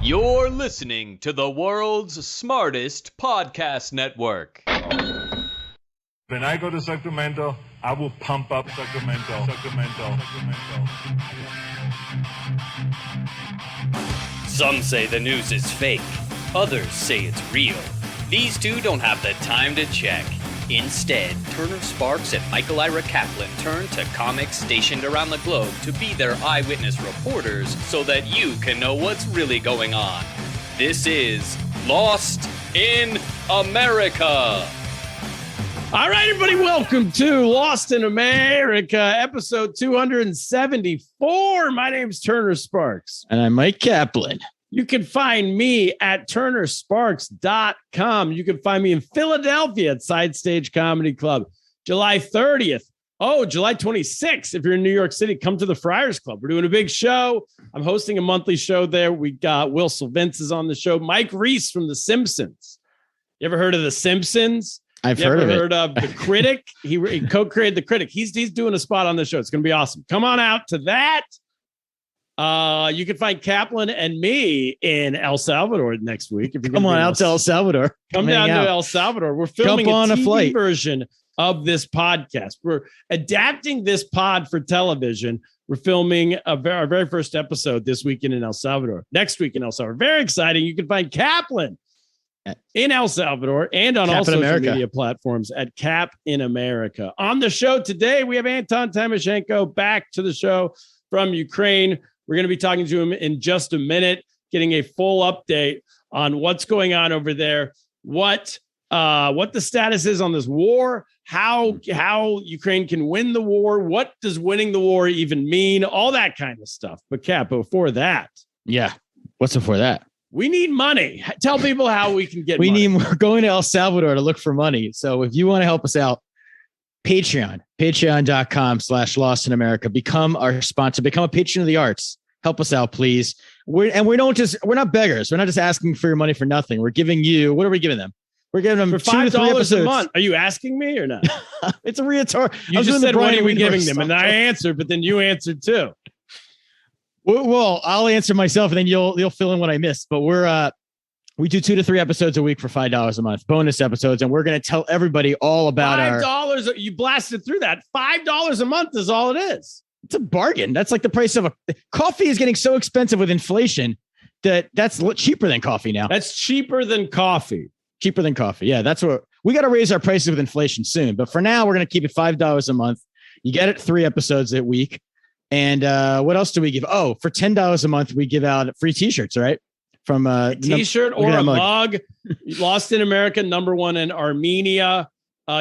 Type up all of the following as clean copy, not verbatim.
You're listening to the world's smartest podcast network. When I go to Sacramento, I will pump up Sacramento. Some say the news is fake. Others say it's real. These two don't have the time to check. Instead, Turner Sparks and Michael Ira Kaplan turn to comics stationed around the globe to be their eyewitness reporters so that you can know what's really going on. This is Lost in America. All right, everybody, welcome to Lost in America, episode 274. My name's Turner Sparks. And I'm Mike Kaplan. You can find me at turnersparks.com. You can find me in Philadelphia at Side Stage Comedy Club, July 30th. Oh, July 26th. If you're in New York City, come to the Friars Club. We're doing a big show. I'm hosting a monthly show there. We got Will Sylvince is on the show. Mike Reese from The Simpsons. You ever heard of The Simpsons? I've heard of The Critic? He co-created The Critic. He's doing a spot on the show. It's going to be awesome. Come on out to that. You can find Kaplan and me in El Salvador next week. If you come on out to El Salvador, come down to El Salvador. We're filming a TV version of this podcast. We're adapting this pod for television. We're filming our very first episode this weekend in El Salvador. Next week in El Salvador. Very exciting. You can find Kaplan in El Salvador and on all social media platforms at Cap in America. On the show today, we have Anton Tymoshenko back to the show from Ukraine. We're going to be talking to him in just a minute, getting a full update on what's going on over there, what the status is on this war, how Ukraine can win the war, what does winning the war even mean, all that kind of stuff. But Cap, before that. Yeah. What's before that? We need money. Tell people how we can get money. We're going to El Salvador to look for money. So if you want to help us out, patreon.com/Lost in America. Become our sponsor, become a patron of the arts. Help us out, please. We're not beggars. We're not just asking for your money for nothing. We're giving you, what are we giving them? We're giving them for $5 a month. Are you asking me or not? It's a retard. You just said, what are we giving them? And I answered, but then you answered too. Well, I'll answer myself and then you'll fill in what I missed. But we do 2 to 3 episodes a week for $5 a month, bonus episodes. And we're going to tell everybody all about $5. You blasted through that. $5 a month is all it is. It's a bargain. That's like the price of coffee is getting so expensive with inflation that's cheaper than coffee now. That's cheaper than coffee. Cheaper than coffee. Yeah, that's what we got to raise our prices with inflation soon. But for now, we're going to keep it $5 a month. You get it 3 episodes a week. And what else do we give? Oh, for $10 a month, we give out free T-shirts, right? From a T-shirt or a mug. Lost in America, #1 in Armenia.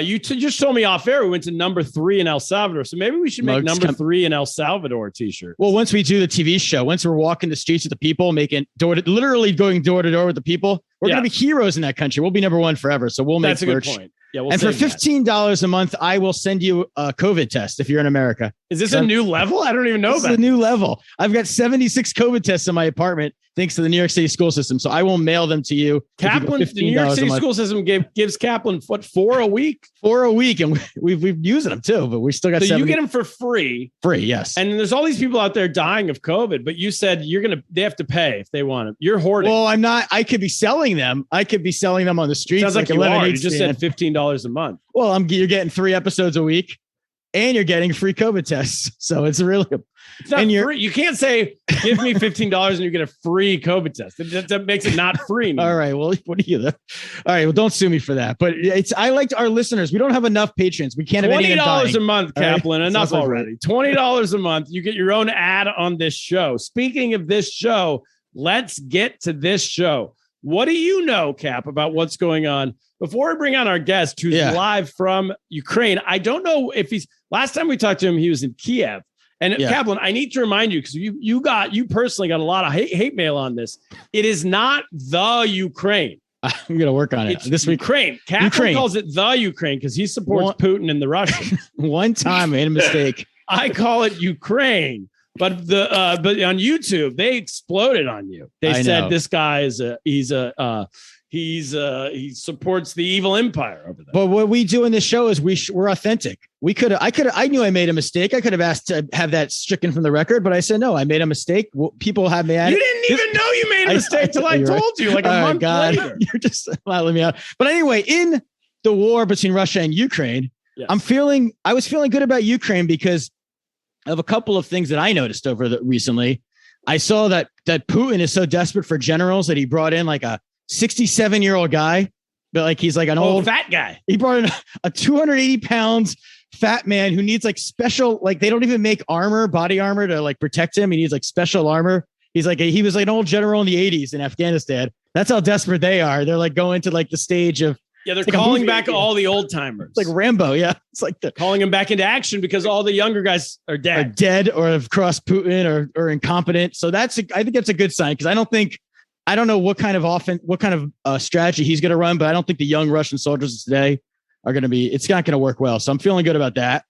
You just told me off air we went to #3 in El Salvador. So maybe we should make #3 in El Salvador T-shirt. Well, once we do the TV show, once we're walking the streets with the people, literally going door to door with the people, we're going to be heroes in that country. We'll be #1 forever. So we'll make That's a merch. good point. Yeah, and for $15 a month, I will send you a COVID test if you're in America. Is this a new level? I don't even know about this. Is a new level. I've got 76 COVID tests in my apartment thanks to the New York City school system. So I will mail them to you. Kaplan, the New York City school system gives Kaplan 4 a week? 4 a week. And we've using them too, but we still got 70. You get them for free. Free, yes. And there's all these people out there dying of COVID, but you said they have to pay if they want them. You're hoarding. Well, I'm not. I could be selling them. on the streets. Sounds like you are. You just said $15 a month. Well, you're getting 3 episodes a week and you're getting free COVID tests. So it's really, it's not free. You can't say, give me $15 and you get a free COVID test. That makes it not free. All right. Well, what are you? All right. Well, don't sue me for that. But I like our listeners. We don't have enough patrons. We can't have $20 a month, Kaplan. Right? Enough already. $20 a month. You get your own ad on this show. Speaking of this show, let's get to this show. What do you know, Cap, about what's going on? Before we bring on our guest, who's live from Ukraine, I don't know if last time we talked to him, he was in Kyiv. And Kaplan, I need to remind you, because you personally got a lot of hate mail on this. It is not the Ukraine. I'm going to work on it this week. Ukraine. Kaplan calls it the Ukraine because he supports Putin and the Russians. One time I made a mistake. I call it Ukraine. But on YouTube, they exploded on you. They said this guy is he supports the evil empire over there. But what we do in this show is we're authentic. I knew I made a mistake. I could have asked to have that stricken from the record, but I said, no, I made a mistake. Well, people have me at it. You didn't even know you made a mistake till I told you like a month later. You're just letting me out. But anyway, in the war between Russia and Ukraine, yes. I was feeling good about Ukraine because of a couple of things that I noticed recently. I saw that Putin is so desperate for generals that he brought in like a 67-year-old guy, but like he's like an old fat guy. He brought in a 280 pounds fat man who needs like special, like they don't even make body armor to like protect him. He needs like special armor. He was like an old general in the 80s in Afghanistan. That's how desperate they are. They're like going to like the stage of they're like calling back all the old timers. It's like Rambo. Yeah. It's like calling them back into action because all the younger guys are dead or have crossed Putin or incompetent. So I think that's a good sign because I don't know what kind of strategy he's going to run, but I don't think the young Russian soldiers today it's not going to work well. So I'm feeling good about that.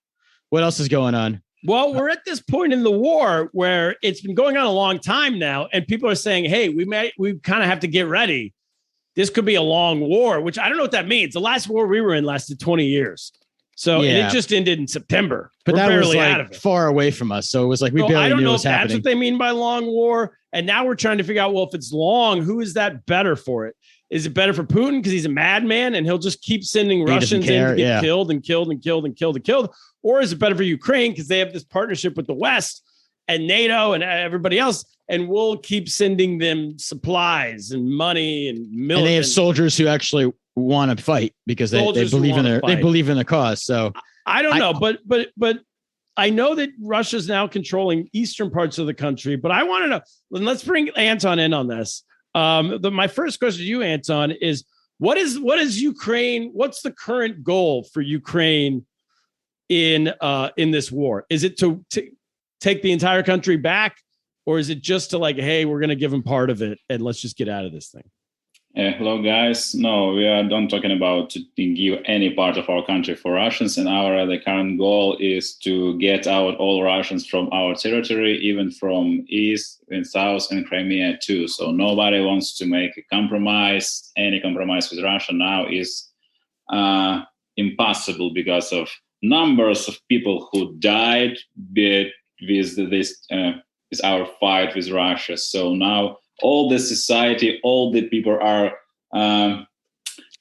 What else is going on? Well, we're at this point in the war where it's been going on a long time now. And people are saying, hey, we kind of have to get ready. This could be a long war, which I don't know what that means. The last war we were in lasted 20 years. So and it just ended in September. But that was like far away from us. So it was like we barely knew what was happening. I don't know if that's what they mean by long war. And now we're trying to figure out, well, if it's long, who is that better for it? Is it better for Putin because he's a madman and he'll just keep sending Russians in to get killed and killed and killed and killed and killed? Or is it better for Ukraine because they have this partnership with the West and NATO and everybody else, and we'll keep sending them supplies and money and military. And they have soldiers who actually want to fight because they believe in the cause. So I don't know, but I know that Russia's now controlling eastern parts of the country, but I want to know, let's bring Anton in on this. My first question to you, Anton, is what is Ukraine? What's the current goal for Ukraine in this war? Is it to take the entire country back, or is it just to like, hey, we're going to give them part of it and let's just get out of this thing? Hello, guys. No, we are not talking about to give any part of our country for Russians. And the current goal is to get out all Russians from our territory, even from East and South and Crimea too. So nobody wants to make a compromise. Any compromise with Russia now is impossible because of numbers of people who died with our fight with Russia. So now all the society, all the people are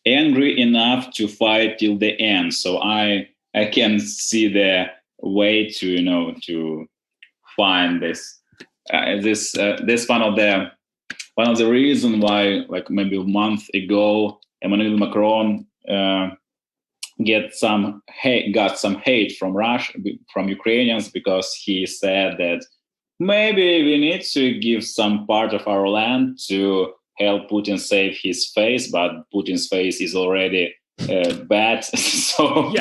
angry enough to fight till the end. So I can see the way to find this. This one of the reason why, like maybe a month ago, Emmanuel Macron got some hate from Ukrainians because he said that maybe we need to give some part of our land to help Putin save his face, but Putin's face is already bad. So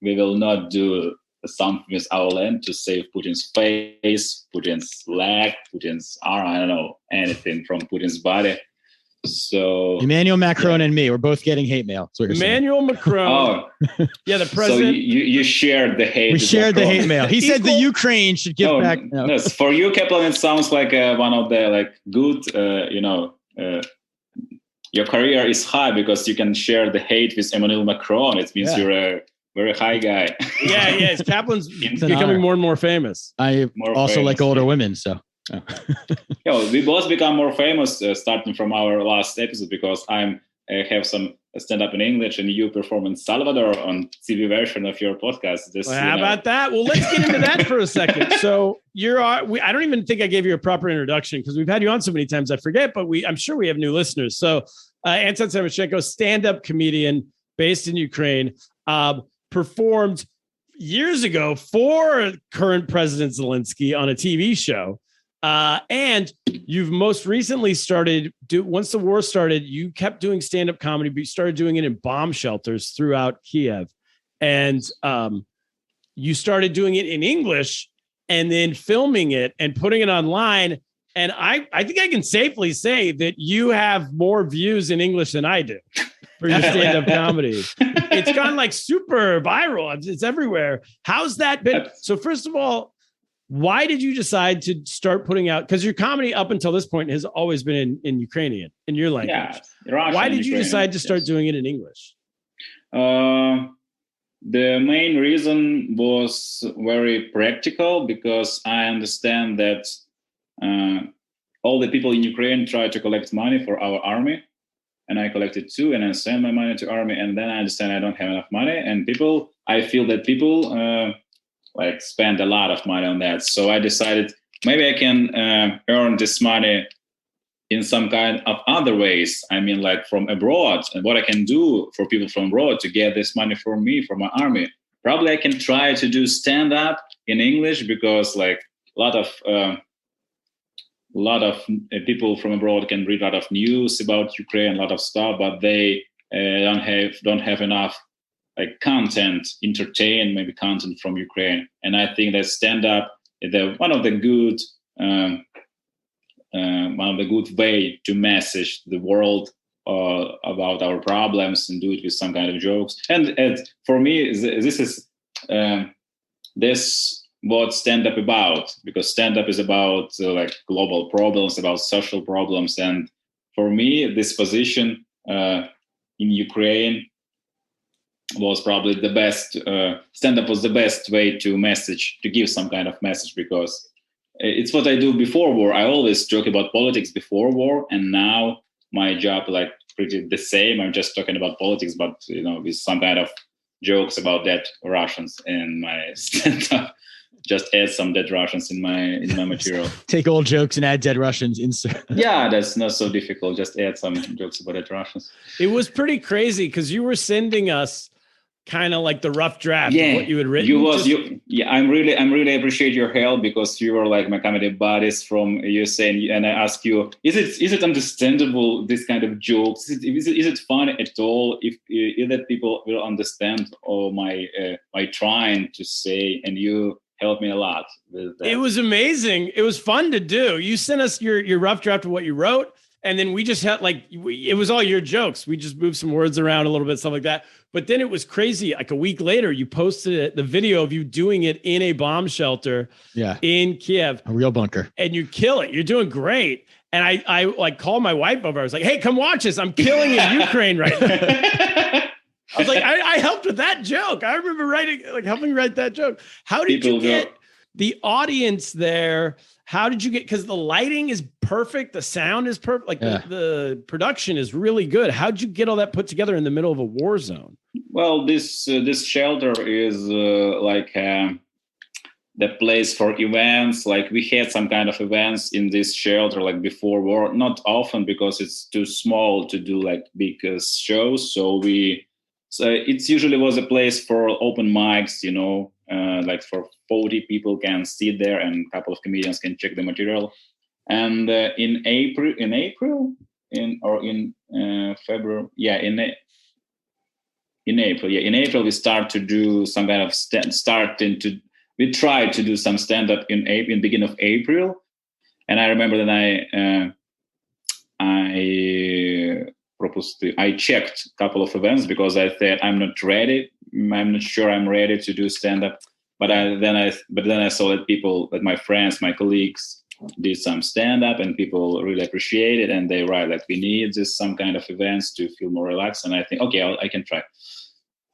we will not do something with our land to save Putin's face, Putin's leg, Putin's arm, I don't know, anything from Putin's body. So Emmanuel Macron and me, we're both getting hate mail. Emmanuel Macron. Oh, yeah, the president. So you shared the hate. We shared the hate mail. He said the Ukraine should give back. No. Yes, for you, Kaplan, it sounds like one of the good. Your career is high because you can share the hate with Emmanuel Macron. It means you're a very high guy. Yeah. Kaplan's becoming more and more famous. I also like older women, so. We both become more famous starting from our last episode because I have some stand-up in English and you perform in Salvador on TV version of your podcast. How about that? Well, let's get into that for a second. So I don't even think I gave you a proper introduction because we've had you on so many times I forget, but I'm sure we have new listeners. So Anton Tymoshenko, stand-up comedian based in Ukraine, performed years ago for current President Zelensky on a TV show. And you've most recently once the war started, you kept doing stand-up comedy, but you started doing it in bomb shelters throughout Kyiv. And you started doing it in English and then filming it and putting it online. And I think I can safely say that you have more views in English than I do for your stand-up comedy. It's gone like super viral. It's everywhere. How's that been? So first of all, Why did you decide to start putting out? Because your comedy up until this point has always been in Ukrainian, in your language. Yeah, Russian, why did you Ukrainian, decide to start doing it in English? The main reason was very practical, because I understand that all the people in Ukraine try to collect money for our army, and I collected too, and I send my money to army, and then I understand I don't have enough money, and I feel that people spend a lot of money on that. So I decided maybe I can earn this money in some kind of other ways. I mean, like from abroad, and what I can do for people from abroad to get this money for me, for my army. Probably I can try to do stand-up in English, because like a lot of people from abroad can read a lot of news about Ukraine, a lot of stuff, but they don't have enough like content, maybe content from Ukraine. And I think that stand-up is one of the good way to message the world about our problems, and do it with some kind of jokes. And for me, this is this what stand-up about, because stand-up is about like global problems, about social problems. And for me, this position in Ukraine was probably the best. Stand-up was the best way to give some kind of message, because it's what I do before war. I always joke about politics before war, and now my job like pretty the same. I'm just talking about politics, but with some kind of jokes about dead Russians in my stand-up. Just add some dead Russians in my material. Take old jokes and add dead Russians. Insert. Yeah, that's not so difficult. Just add some jokes about dead Russians. It was pretty crazy, because you were sending us kind of like the rough draft of what you had written. I really appreciate your help, because you were like my comedy buddies from USA, and I asked you, is it understandable, this kind of jokes? Is it funny at all? If that people will understand all my trying to say, and you helped me a lot with that. It was amazing. It was fun to do. You sent us your rough draft of what you wrote, and then we just had it was all your jokes. We just moved some words around a little bit, stuff like that. But then it was crazy. Like a week later, you posted the video of you doing it in a bomb shelter in Kyiv. A real bunker. And you kill it. You're doing great. And I like called my wife over. I was like, hey, come watch this. I'm killing in Ukraine right now. I was like, I helped with that joke. I remember helping write that joke. How did you get the audience there? How did you get, because the lighting is perfect. The sound is perfect. Like the production is really good. How'd you get all that put together in the middle of a war zone? Well, this shelter is the place for events. Like we had some kind of events in this shelter, like before war, not often because it's too small to do like big shows. So it usually was a place for open mics, like for 40 people can sit there, and a couple of comedians can check the material. And in February, in April, we start to do some kind of we tried to do some stand-up in beginning of April. And I remember that I checked a couple of events, because I thought I'm not ready. I'm not sure I'm ready to do stand-up. But then I saw that my friends, my colleagues did some stand-up, and people really appreciate it. And they write like, we need some kind of events to feel more relaxed. And I think, okay, I can try.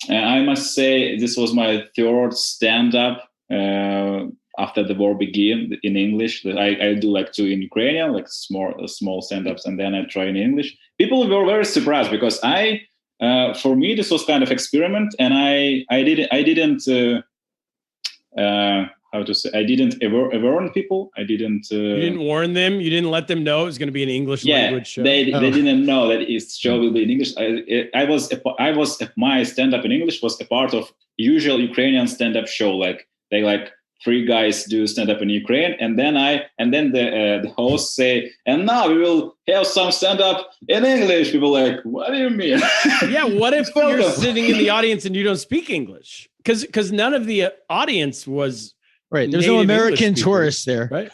And I must say, this was my third stand-up after the war began in English. I do like two in Ukrainian, like small stand-ups, and then I try in English. People were very surprised, because for me, this was kind of experiment, and I didn't warn people. I didn't. You didn't warn them. You didn't let them know it was going to be an English language show. They didn't know that its show will be in English. My stand-up in English was a part of usual Ukrainian stand-up show. Like they three guys do stand-up in Ukraine, and then the host say, and now we will have some stand-up in English. People like, what do you mean? Yeah, what if you're sitting in the audience and you don't speak English? Because none of the audience was right. There's no American tourists there, right?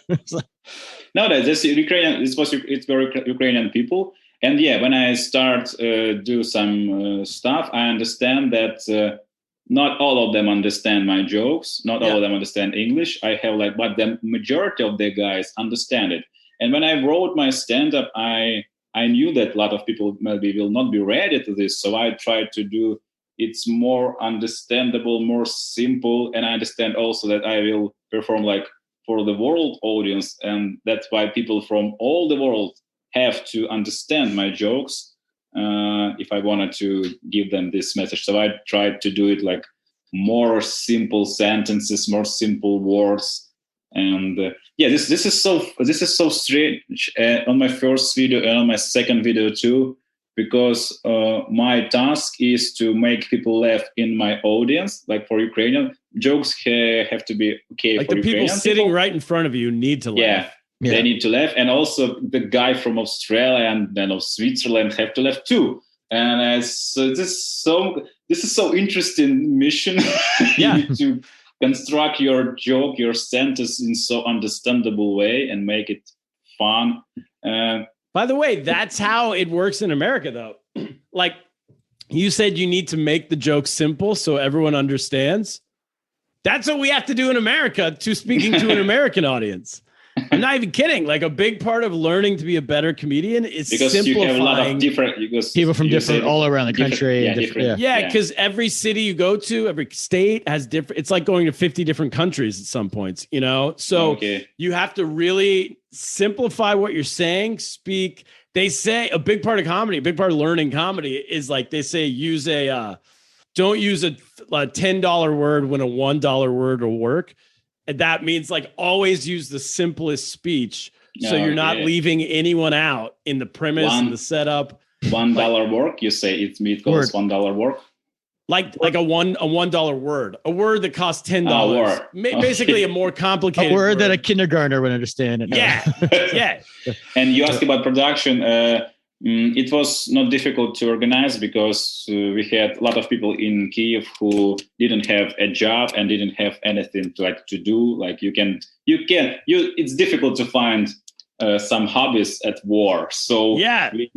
No, this Ukrainian. It's very Ukrainian people. And when I start do some stuff, I understand that not all of them understand my jokes. Not all of them understand English. I have but the majority of the guys understand it. And when I wrote my stand-up, I knew that a lot of people maybe will not be ready to this. So I tried to do it's more understandable, more simple. And I understand also that I will perform for the world audience. And that's why people from all the world have to understand my jokes if I wanted to give them this message. So I tried to do it more simple sentences, more simple words. And this is so strange on my first video and on my second video too, because my task is to make people laugh in my audience. For Ukrainian jokes have to be okay. Like for the people Ukrainian sitting people. right in front of you need to laugh. Yeah. They need to laugh, and also the guy from Australia and then of Switzerland have to laugh too. And so this is so interesting mission. Yeah. To construct your joke, your sentence in so understandable way and make it fun. By the way, that's how it works in America, though. You said you need to make the joke simple so everyone understands. That's what we have to do in America to speaking to an American audience. I'm not even kidding. A big part of learning to be a better comedian is because simplifying. You have a lot of different people from different all around the country. Because every city you go to, every state has different. It's like going to 50 different countries at some points, So you have to really simplify what you're saying. Speak. They say a big part of comedy, a big part of learning comedy is they say use don't use a $10 word when a $1 word will work. And that means always use the simplest speech. So you're not leaving anyone out in the premise and the setup. $1 work, you say it goes $1 work. Like a $1 word, a word that costs $10. Basically a more complicated word that a kindergartner would understand. Yeah. And you asked about production. It was not difficult to organize because we had a lot of people in Kyiv who didn't have a job and didn't have anything to do. It's difficult to find some hobbies at war. So it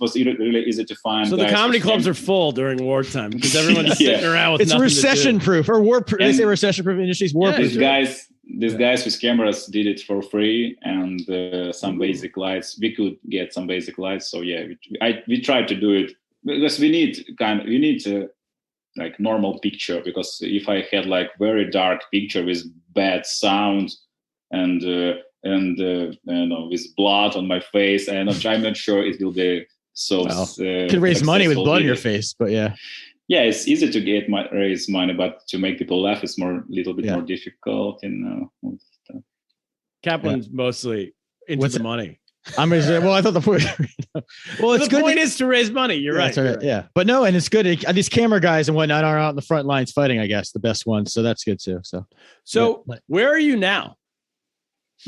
was really easy to find. So the comedy clubs are full during wartime because everyone's sitting around with nothing recession proof or war proof. They say recession proof industries, war proof. These guys with cameras did it for free and some basic lights. We could get some basic lights. So we tried to do it because we need normal picture, because if I had very dark picture with bad sound and with blood on my face, I'm not sure it will be so. Could raise money with blood in your face, but yeah, it's easy to raise money, but to make people laugh is a little bit more difficult. Kaplan's mostly into the money. I thought the point. The point is to raise money. You're right. Yeah, but no, and it's good. These camera guys and whatnot are out in the front lines fighting. I guess the best ones, so that's good too. So where are you now?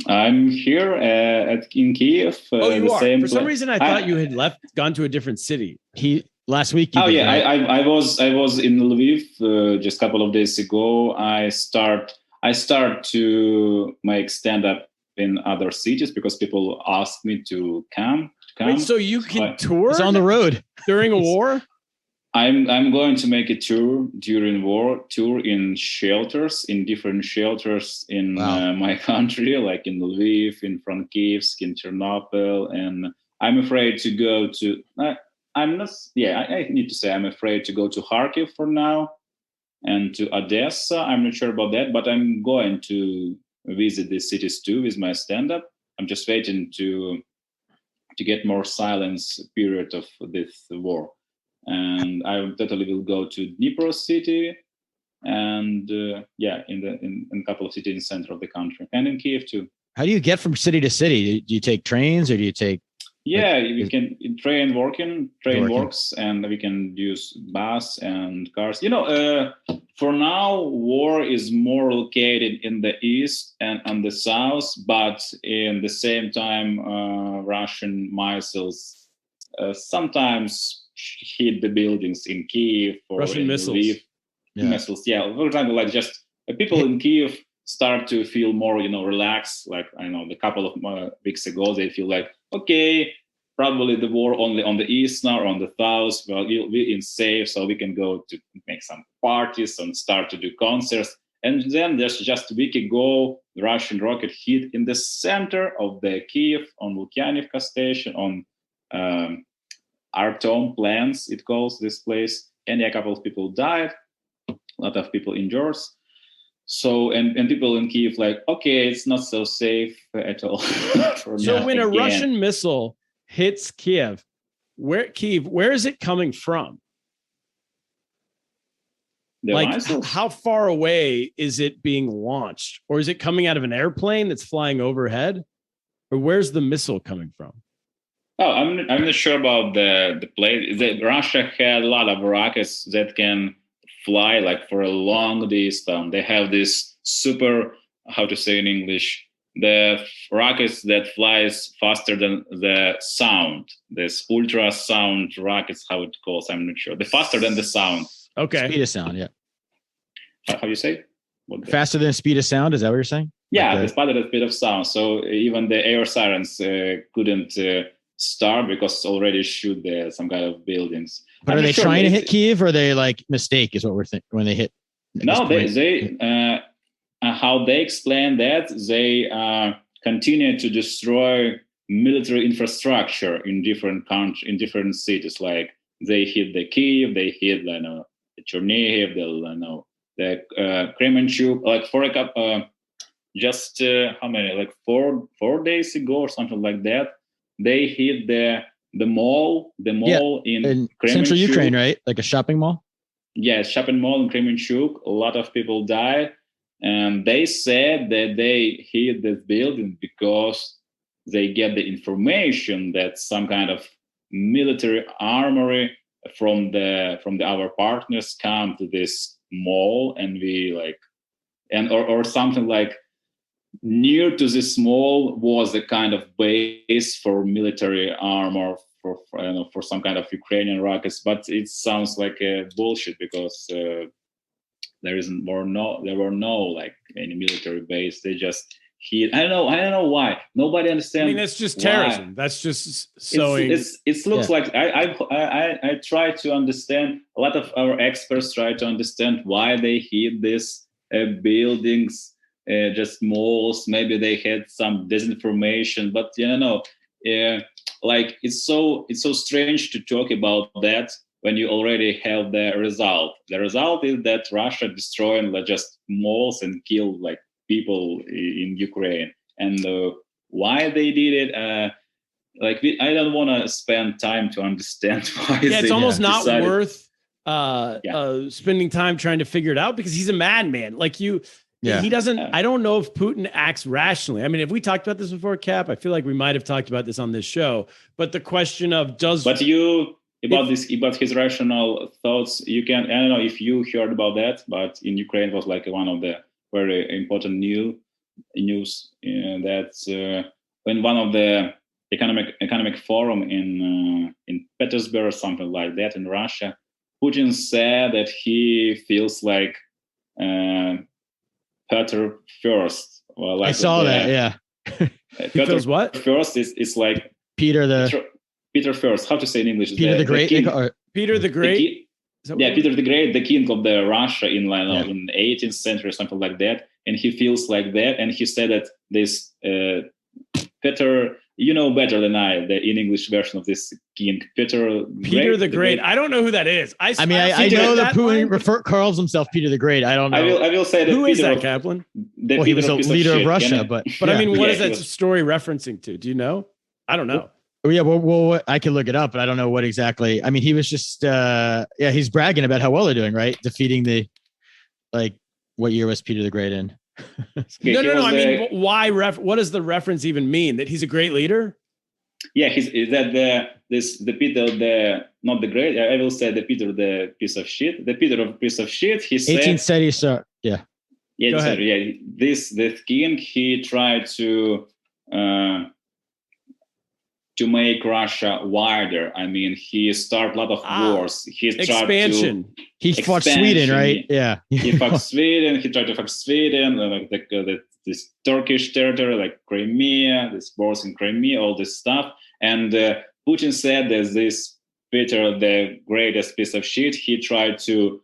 I'm here in Kyiv. You are. For some reason, I thought you had gone to a different city. Last week. I was in Lviv just a couple of days ago. I start to make stand-up in other cities because people ask me to come. Wait, so you can tour? It's on the road during a war. I'm going to make a tour during war, in shelters, in different shelters in my country, like in Lviv, in Frankivsk, in Chernobyl, and I'm afraid to go to. I need to say I'm afraid to go to Kharkiv for now and to Odessa. I'm not sure about that, but I'm going to visit these cities too with my stand-up. I'm just waiting to get more silence period of this war. And I totally will go to Dnipro city and in a couple of cities in the center of the country and in Kyiv too. How do you get from city to city? Do you take trains or do you take? We can train works, and we can use bus and cars. For now, war is more located in the east and on the south, but in the same time, Russian missiles sometimes hit the buildings in Kyiv or Russian in missiles. Lviv. Missiles, For example, just people in Kyiv start to feel more, relaxed. A couple of weeks ago, they feel okay, probably the war only on the east now or on the south. Well, we're in safe, so we can go to make some parties and start to do concerts. And then there's just a week ago, the Russian rocket hit in the center of the Kyiv on Lukyanivka station on Artom Plants, it calls this place. And a couple of people died, a lot of people injured. So, and people in Kyiv like, okay, it's not so safe at all. So when a Russian missile hits Kyiv, where is it coming from? How far away is it being launched? Or is it coming out of an airplane that's flying overhead? Or where's the missile coming from? Oh, I'm not sure about the place. Russia had a lot of rockets that can fly like for a long distance. They have this super, how to say in English, the rockets that flies faster than the sound. This ultrasound rockets, how it calls, I'm not sure. The faster than the sound. Okay. Speed of sound, yeah. How you say? Faster than speed of sound, is that what you're saying? Yeah, the faster than speed of sound. So even the air sirens couldn't start because already shoot some kind of buildings. But are they trying to hit Kyiv, or are they like mistake is what we're thinking when they hit? No, they how they explain that they continue to destroy military infrastructure in different countries, in different cities. Like they hit the Kyiv, they hit the Chernihiv, the Kremenchuk. Like for a couple, just how many? Like 4 days ago or something like that. They hit the mall in central Ukraine, right? Like a shopping mall? Yeah, shopping mall in Kremenchuk. A lot of people died. And they said that they hit this building because they get the information that some kind of military armory from our partners come to this mall, and we or something like near to this mall was a kind of base for military armor for some kind of Ukrainian rockets. But it sounds like a bullshit because there were no like any military base. They just hit. I don't know why. Nobody understands. I mean, that's just terrorism. Why. That's just sowing. It looks like I try to understand. A lot of our experts try to understand why they hit these buildings, just malls. Maybe they had some disinformation, but like it's so strange to talk about that when you already have the result. The result is that Russia destroying just malls and killed like people in Ukraine. And why they did it, I don't want to spend time to understand why. Yeah, it's almost not worth spending time trying to figure it out, because he's a madman. Like he doesn't. I don't know if Putin acts rationally. I mean, if we talked about this before, Cap, I feel like we might have talked about this on this show. But the question of about his rational thoughts, you can. I don't know if you heard about that, but in Ukraine was like one of the very important news that when one of the economic forum in Petersburg or something like that in Russia, Putin said that he feels like Peter first. Well, like I saw that. Yeah. He feels what? First is like Peter first. How to say in English? Peter the Great. Peter the Great. Peter the Great, the king of the Russia in in 18th century or something like that, and he feels like that. And he said that this Peter, you know better than I, the in English version of this king, Peter the Great. I don't know who that is. I know that Putin calls himself Peter the Great. I don't know. I will say that. Who is that, Kaplan? He was a leader of Russia, but I mean, what is that story referencing to? Do you know? I don't know. Well, I can look it up, but I don't know what exactly. I mean, he was just, he's bragging about how well they're doing, right? Defeating what year was Peter the Great in? No. I mean, why? What does the reference even mean? That he's a great leader? Yeah, the Peter not the Great. I will say the Peter the piece of shit. The Peter of piece of shit. He said 18th century. So yeah. Yeah. Go ahead. Yeah. The king, he tried to make Russia wider. I mean, he started a lot of wars. He expansion. He fought Sweden, right? Yeah. He fought Sweden. He tried to fuck Sweden, this Turkish territory, like Crimea, this wars in Crimea, all this stuff. And Putin said that this Peter, the greatest piece of shit, he tried to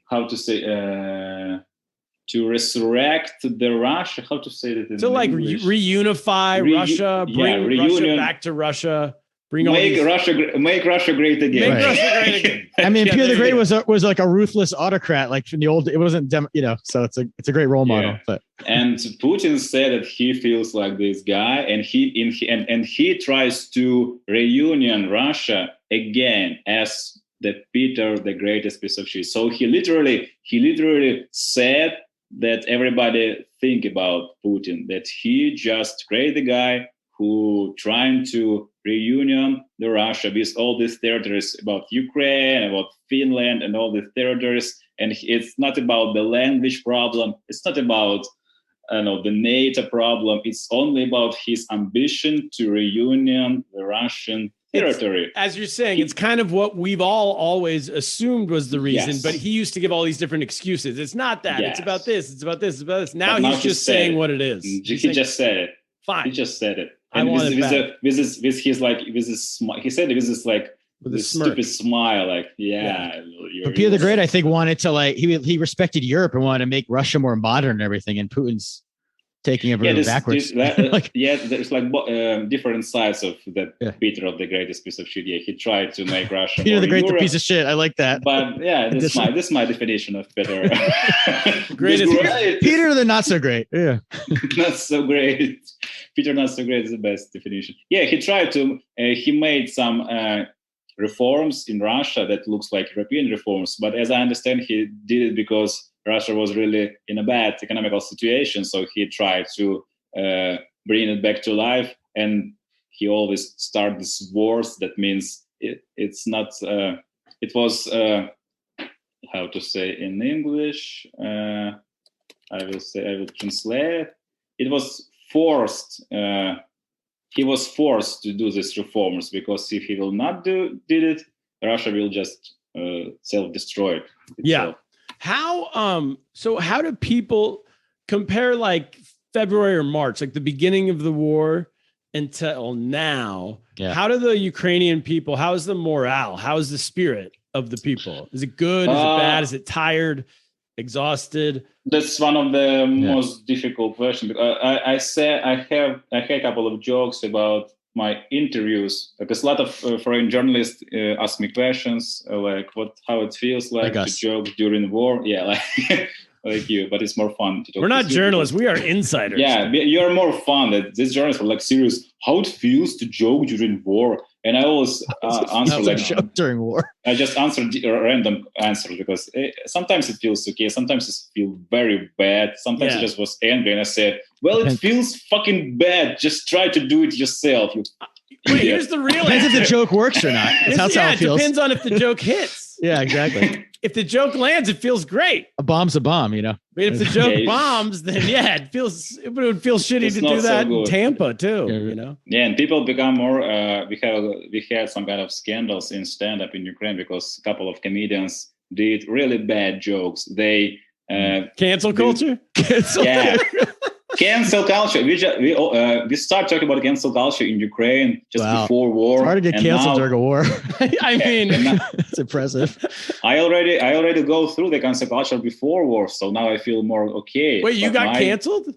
how to say to resurrect the Russia. How to say that? So like reunify Russia, bring Russia back to Russia. Make Russia great again. Make Russia great again. I mean, Peter the Great was like a ruthless autocrat, like from the old. It wasn't, so it's a great role model. But and Putin said that he feels like this guy, and he tries to reunion Russia again as the Peter the greatest piece of shit. So he literally said that everybody think about Putin, that he just created the guy who trying to reunion the Russia with all these territories about Ukraine, about Finland, and all these territories. And it's not about the language problem. It's not about the NATO problem. It's only about his ambition to reunion the Russian territory. As you're saying, it's kind of what we've all always assumed was the reason, but he used to give all these different excuses. It's not that. It's about this. It's about this. It's about this. Now he's just saying what it is. He just said it. Fine. He just said it. And with this stupid smile, like, But Peter the Great, I think, wanted to he respected Europe and wanted to make Russia more modern and everything, and Putin's taking everything backwards. There's different sides of the Peter of the greatest piece of shit. Yeah, he tried to make Russia Peter the Great, Europe, the piece of shit. I like that. But this is my definition of Peter. Great. Peter the not so great. Yeah, not so great. Peter not so great is the best definition. Yeah, he tried to. He made some reforms in Russia that looks like European reforms, but as I understand, he did it because Russia was really in a bad economical situation. So he tried to bring it back to life, and he always starts these wars. That means it's not. It was how to say in English. I will translate. It was forced. He was forced to do these reforms, because if he will not did it, Russia will just self-destroy itself. Yeah. How do people compare like February or March, like the beginning of the war until now? Yeah. How do the Ukrainian people, how is the morale? How is the spirit of the people? Is it good? Is it bad? Is it tired? Exhausted? That's one of the most difficult questions. I had a couple of jokes about my interviews, because a lot of foreign journalists ask me questions like how it feels like to joke during war. Yeah, like you, but it's more fun to talk. We're not journalists. We are insiders. Yeah, you're more fun. That these journalists were like serious. How it feels to joke during war? And I always answer like joke during war. I just answered random answers, because sometimes it feels okay. Sometimes it feels very bad. Sometimes I just was angry, and I said, well, it feels fucking bad. Just try to do it yourself. Wait, here's the real depends if the joke works or not. That's how it feels. Depends on if the joke hits. Yeah, exactly. If the joke lands, it feels great. A bomb's a bomb, But if the joke bombs, then it would feel shitty to do that in Tampa too. Yeah, and people become more. We had some kind of scandals in stand-up in Ukraine, because a couple of comedians did really bad jokes. They cancel culture. Cancel culture. We start talking about cancel culture in Ukraine just before war. It's hard to get canceled during a war. I mean, it's impressive. I already go through the cancel culture before war, so now I feel more okay. Wait, you got canceled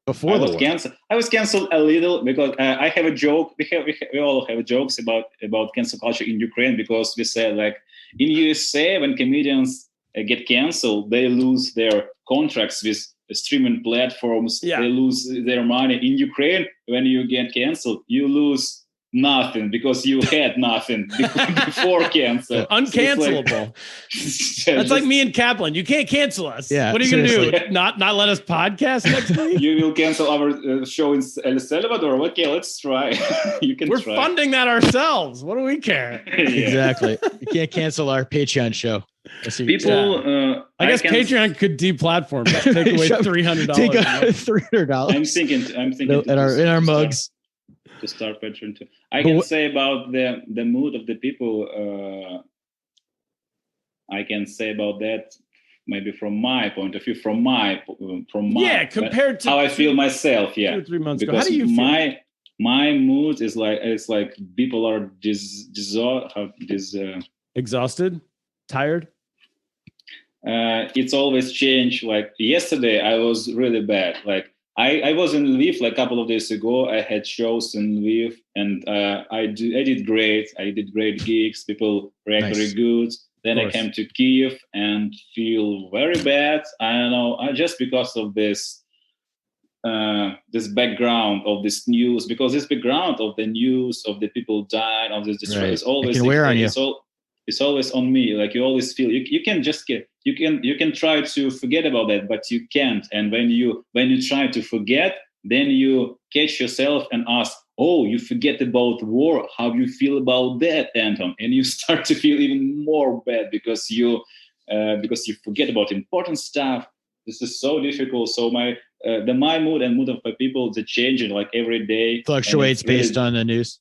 before the war? I was canceled a little, because I have a joke. We all have jokes about cancel culture in Ukraine, because we say like in USA when comedians get canceled, they lose their contracts with streaming platforms. They lose their money. In Ukraine, when you get canceled, you lose nothing, because you had nothing before cancel. Uncancelable. That's like me and Kaplan. You can't cancel us. Yeah, what are you going to do? Not let us podcast next week? You will cancel our show in El Salvador? Okay, let's try. We're funding that ourselves. What do we care? Exactly. You can't cancel our Patreon show. People, I guess Patreon could deplatform us, take away $300. Take $300. I'm thinking in our mugs to start Patreon too. I can say about the mood of the people. I can say about that maybe from my point of view, from my compared to how I feel myself. 2 or 3 months ago. Because how do you feel? my mood is like, it's like people are exhausted, tired. It's always changed. Like yesterday, I was really bad. Like I was in Lviv like a couple of days ago. I had shows in Lviv, and I did great. I did great gigs. People react very good. Then I came to Kyiv and feel very bad. I don't know, just because of this background of this news, because this background of the news of the people dying, of this destroy is always it's always on me. Like you always feel you can just get you can try to forget about that, but you can't. And when you try to forget, then you catch yourself and ask, oh, you forget about war. How you feel about that, Anton? And you start to feel even more bad because you forget about important stuff. This is so difficult. So my mood and mood of my people, they change it like every day. Fluctuates based on the news.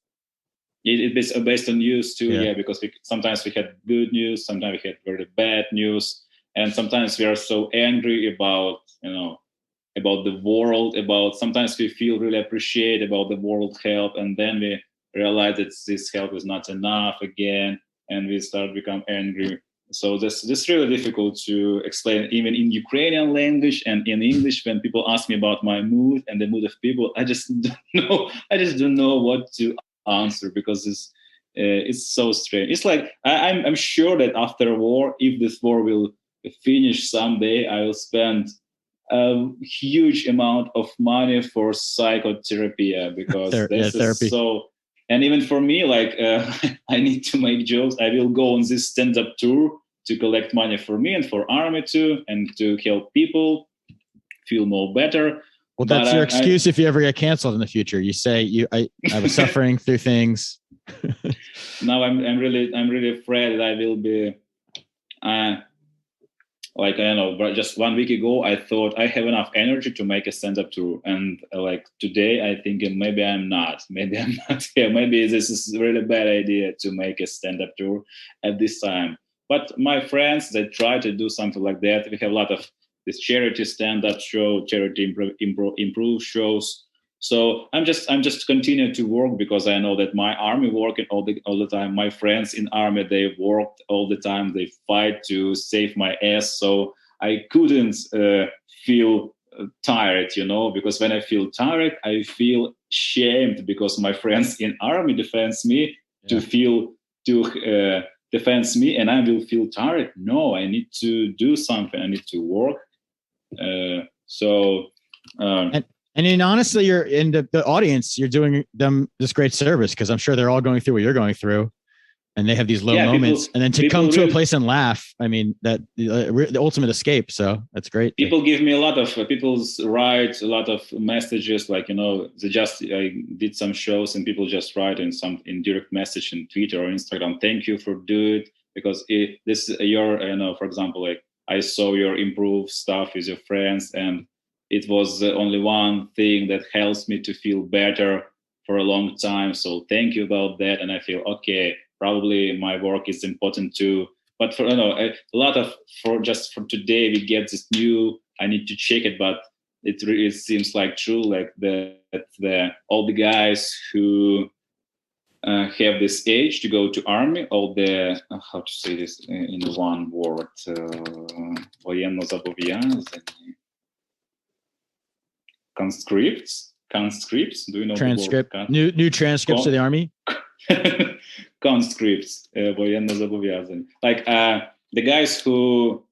It's based on news too, yeah. Because sometimes we had good news, sometimes we had very bad news, and sometimes we are so angry about the world. Sometimes we feel really appreciate about the world help, and then we realize that this help is not enough again, and we start become angry. So this really difficult to explain, even in Ukrainian language and in English. When people ask me about my mood and the mood of people, I just don't know what to answer, because it's so strange. It's like I'm sure that after war, if this war will finish someday, I will spend a huge amount of money for psychotherapy, because this is so. And even for me, like I need to make jokes. I will go on this stand-up tour to collect money for me and for army too, and to help people feel more better. Well, that's your excuse if you ever get canceled in the future. You say I was suffering through things. Now I'm really afraid that I will be like, I don't know, but just 1 week ago I thought I have enough energy to make a stand-up tour, and like today I think maybe I'm not here. Maybe this is a really bad idea to make a stand-up tour at this time. But my friends, they try to do something like that. We have a lot of this charity stand-up show, charity improve shows. So I'm just continue to work, because I know that my army working all the time. My friends in army, they worked all the time. They fight to save my ass. So I couldn't feel tired, because when I feel tired, I feel shamed, because my friends in army defends me to defends me, and I will feel tired. No, I need to do something. I need to work. And then honestly, you're in the audience, you're doing them this great service, because I'm sure they're all going through what you're going through, and they have these low moments. And then to come to a place and laugh, I mean, that the ultimate escape. So that's great. People give me a lot of write a lot of messages, like, I did some shows and people just write in direct message in Twitter or Instagram, thank you for doing it, because for example, like I saw your improved stuff with your friends, and it was only one thing that helps me to feel better for a long time. So thank you about that. And I feel, okay, probably my work is important too. But for for today, we get this new, I need to check it, but it really seems like true, like all the guys who have this age to go to army, all the, how to say this in one word, военно зобов'язані. Conscripts. Do you know transcript? The word? New transcripts to the army. Conscripts. Военно зобов'язані. Like the guys who.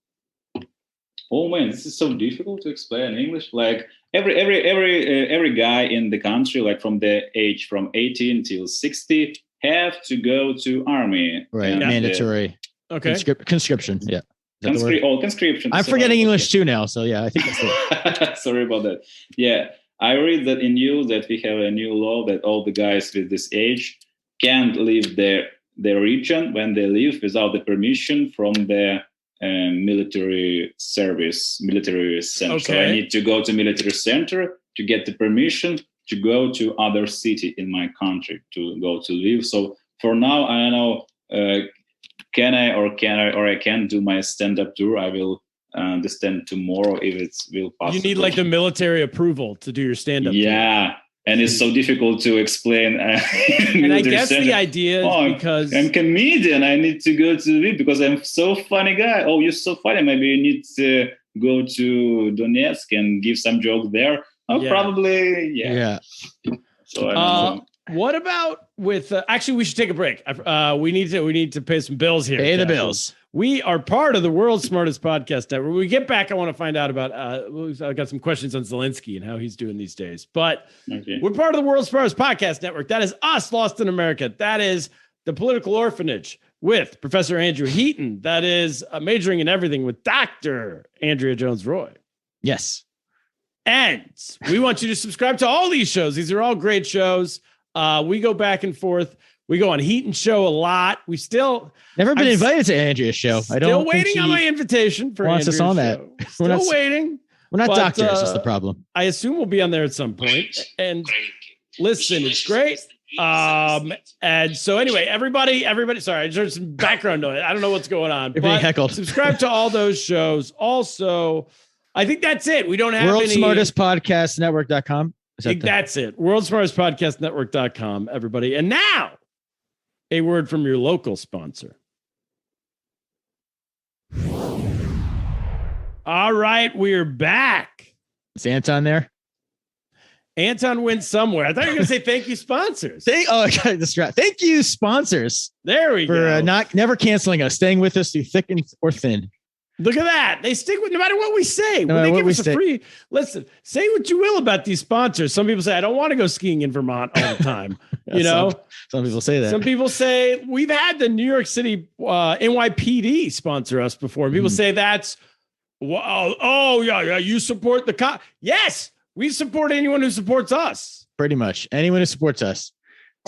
Oh man, this is so difficult to explain in English. Like every guy in the country, like from the age from 18 till 60, have to go to army. Right, mandatory. Okay. Conscription. Yeah. Conscription. I'm forgetting English too now, so yeah, I think that's it. Sorry about that. Yeah, I read that in news that we have a new law that all the guys with this age can't leave their region when they leave without the permission from the military center. Okay. So I need to go to military center to get the permission to go to other city in my country to go to live. So for now, I don't know. Can I can't do my stand-up tour? I will understand tomorrow if it will possible. You need like the military approval to do your stand-up. Yeah, and it's so difficult to explain. And I guess the idea is because I'm comedian, I need to go to it because I'm so funny guy. Oh, you're so funny. Maybe you need to go to Donetsk and give some joke there. Oh, probably, yeah. So I don't know. What about with? Actually, we should take a break. We need to pay some bills here. Pay the bills. We are part of the world's smartest podcast network. When we get back, I want to find out about. I got some questions on Zelensky and how he's doing these days. But we're part of the world's smartest podcast network. That is us, Lost in America. That is the Political Orphanage with Professor Andrew Heaton. That is majoring in everything with Dr. Andrea Jones-Roy. Yes. And we want you to subscribe to all these shows. These are all great shows. We go back and forth. We go on Heaton Show a lot. We still never been invited to Andrea's show. I don't. Still waiting on my invitation for wants Andrea's us on that. Still waiting. We're not doctors. Is the problem? I assume we'll be on there at some point. And listen, it's great. And so anyway, everybody. Sorry, I just heard some background noise. I don't know what's going on. You're being heckled. Subscribe to all those shows. Also, I think that's it. We don't have World's Smartest Podcast Network.com. That's it. World's Smartest Podcast Network.com, everybody. And now, a word from your local sponsor. All right, we're back. Is Anton there? Anton went somewhere. I thought you were going to say thank you, sponsors. I got distracted. Thank you, sponsors. There we go. For never canceling us, staying with us through thick or thin. Look at that. They stick with no matter what we say. When they give us a free, listen, say what you will about these sponsors. Some people say, I don't want to go skiing in Vermont all the time. Some people say that. Some people say we've had the New York City NYPD sponsor us before. And people say that's, yeah, you support the cop. Yes, we support anyone who supports us. Pretty much. Anyone who supports us.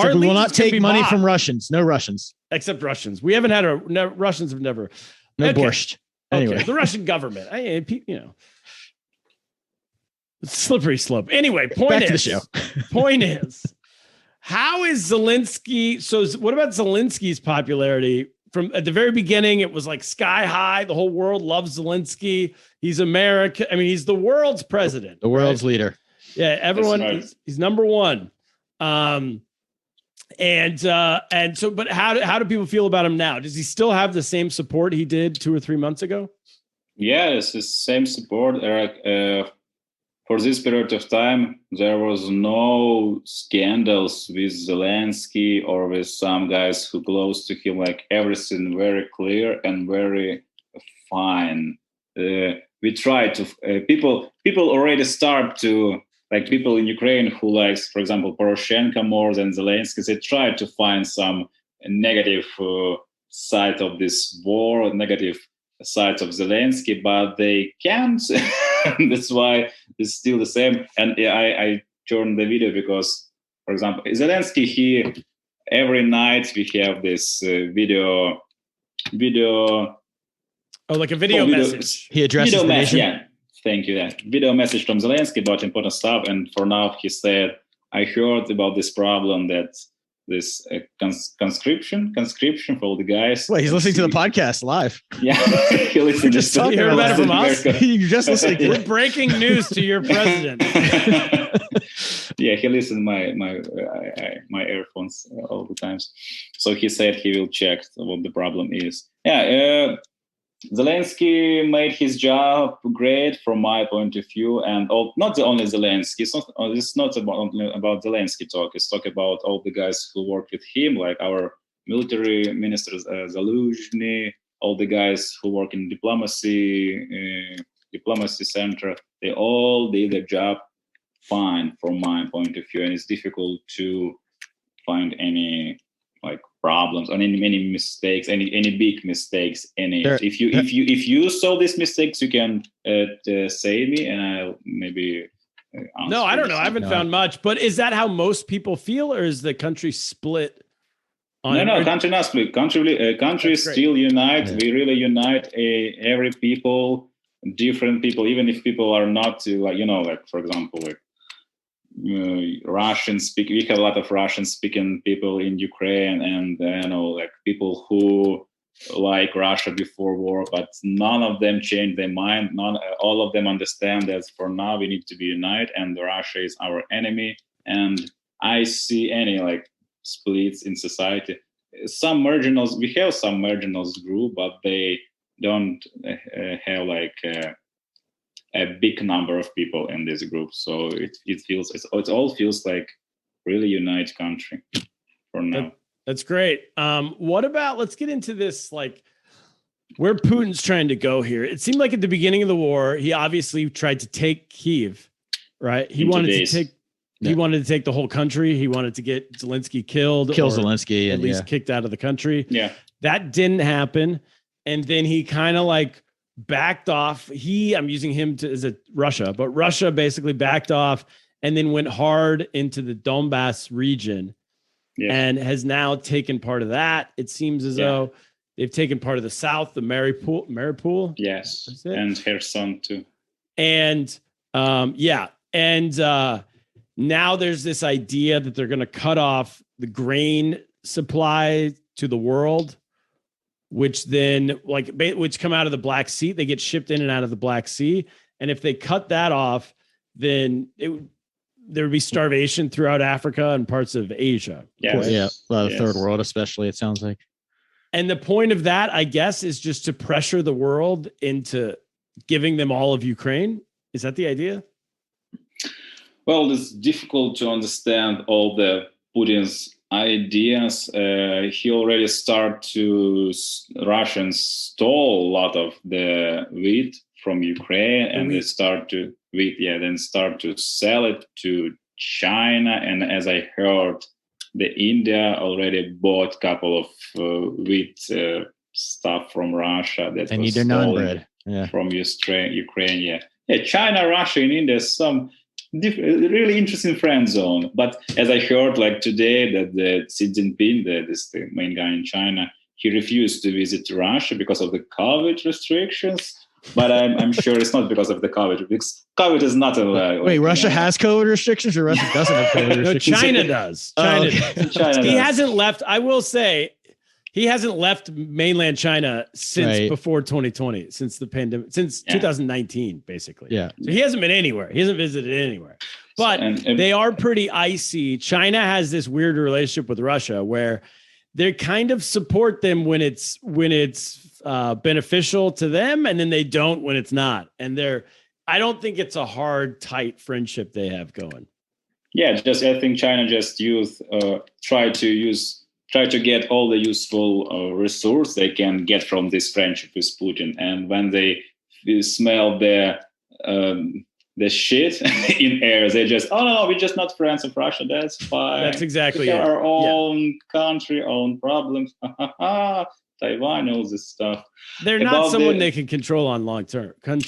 Except we will not take money from Russians. No Russians. Except Russians. We haven't had Russians have never. No borscht. Anyway, the Russian government, slippery slope. Anyway, back to the show. Point is, how is Zelensky? So, what about Zelensky's popularity? From at the very beginning, it was like sky high. The whole world loves Zelensky. He's America. I mean, he's the world's president, the world's leader. Yeah, everyone. He's number one. And so, but how do people feel about him now? Does he still have the same support he did 2 or 3 months ago? Yes, the same support. For this period of time, there was no scandals with Zelensky or with some guys who close to him. Like everything very clear and very fine. We try to people already start to. Like people in Ukraine who likes, for example, Poroshenko more than Zelensky, they try to find some negative side of this war, negative side of Zelensky, but they can't. That's why it's still the same. And I turned the video because, for example, Zelensky, every night we have this video. Oh, like a video message. He addresses the nation. Yeah. Thank you. That video message from Zelensky about important stuff. And for now, he said, I heard about this problem that this conscription for all the guys. Wait, he's listening to the podcast live. Yeah. He listened just talking about it from us. You just listening to We're breaking news to your president. Yeah, he listened my earphones all the times. So he said he will check what the problem is. Yeah. Zelensky made his job great from my point of view, and not only Zelensky. It's not about Zelensky talk. It's talk about all the guys who work with him, like our military minister Zaluzhny, all the guys who work in diplomacy center. They all did their job fine from my point of view, and it's difficult to find any problems or any mistakes, any big mistakes. If you saw these mistakes, you can say me, and I'll maybe. No, I don't know. I haven't found much. But is that how most people feel, or is the country split? No, country not split. Country still unite. Yeah. We really unite every people, different people, even if people are not for example, Russian speak. We have a lot of Russian speaking people in Ukraine, and people who like Russia before war, but none of them change their mind. All of them understand that for now we need to be united, and Russia is our enemy. and I see any like splits in society. Some marginals, we have some marginals group, but they don't have like a big number of people in this group. So it all feels like really united country for now. That's great. What about, let's get into this, like where Putin's trying to go here. It seemed like at the beginning of the war, he obviously tried to take Kyiv, right? He wanted to take the whole country. He wanted to get Zelensky killed. Kill Zelensky. At least kicked out of the country. Yeah. That didn't happen. And then he kind of like backed off. I'm using him as a Russia, but Russia basically backed off and then went hard into the Donbass region and has now taken part of that. It seems as though they've taken part of the south, the Mariupol. Yes. And Kherson too. And now there's this idea that they're going to cut off the grain supply to the world, which then which come out of the Black Sea. They get shipped in and out of the Black Sea. And if they cut that off, then there would be starvation throughout Africa and parts of Asia. The third world, especially, it sounds like. And the point of that, I guess, is just to pressure the world into giving them all of Ukraine. Is that the idea? Well, it's difficult to understand all the Putin's ideas. He already Russians stole a lot of the wheat from Ukraine, and they start to sell it to China. And as I heard, the India already bought a couple of wheat stuff from Russia that was stolen from Ukraine. China, Russia, and India, some really interesting friend zone. But as I heard, like today, that the Xi Jinping, the main guy in China, he refused to visit Russia because of the COVID restrictions. But I'm sure it's not because of the COVID, because COVID is not allowed. Wait, Russia has COVID restrictions, or Russia doesn't have COVID restrictions? No, China does. He hasn't left. I will say, he hasn't left mainland China since before 2020, since the pandemic, since 2019, basically. Yeah. So he hasn't been anywhere. He hasn't visited anywhere. But they are pretty icy. China has this weird relationship with Russia where they kind of support them when it's beneficial to them, and then they don't when it's not. And I don't think it's a hard, tight friendship they have going. Yeah, I think China just try to get all the useful resource they can get from this friendship with Putin. And when they smell the shit in air, they just, no, we're just not friends of Russia. That's fine. That's exactly it. Our own country, own problems. Taiwan, all this stuff. They're not someone they can control on long term. Can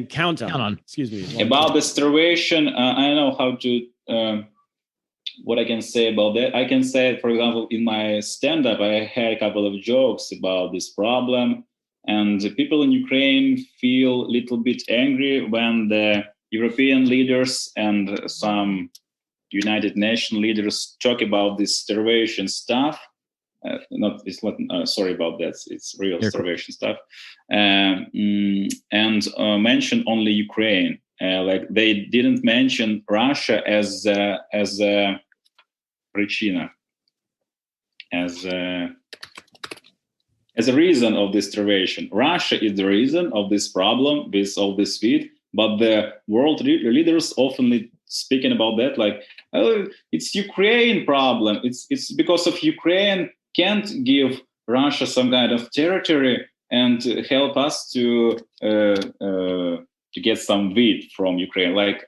count on. Excuse me. About the starvation, I don't know how to. What I can say about that, I can say, for example, in my stand-up, I had a couple of jokes about this problem, and the people in Ukraine feel a little bit angry when the European leaders and some United Nations leaders talk about this starvation stuff. Sorry about that. It's real starvation stuff, and mention only Ukraine. Like they didn't mention Russia as a причина, as a reason of this starvation. Russia is the reason of this problem with all this wheat, but the world leaders often speaking about that, like, oh, it's Ukraine problem. It's because of Ukraine can't give Russia some kind of territory and help us to get some wheat from Ukraine. Like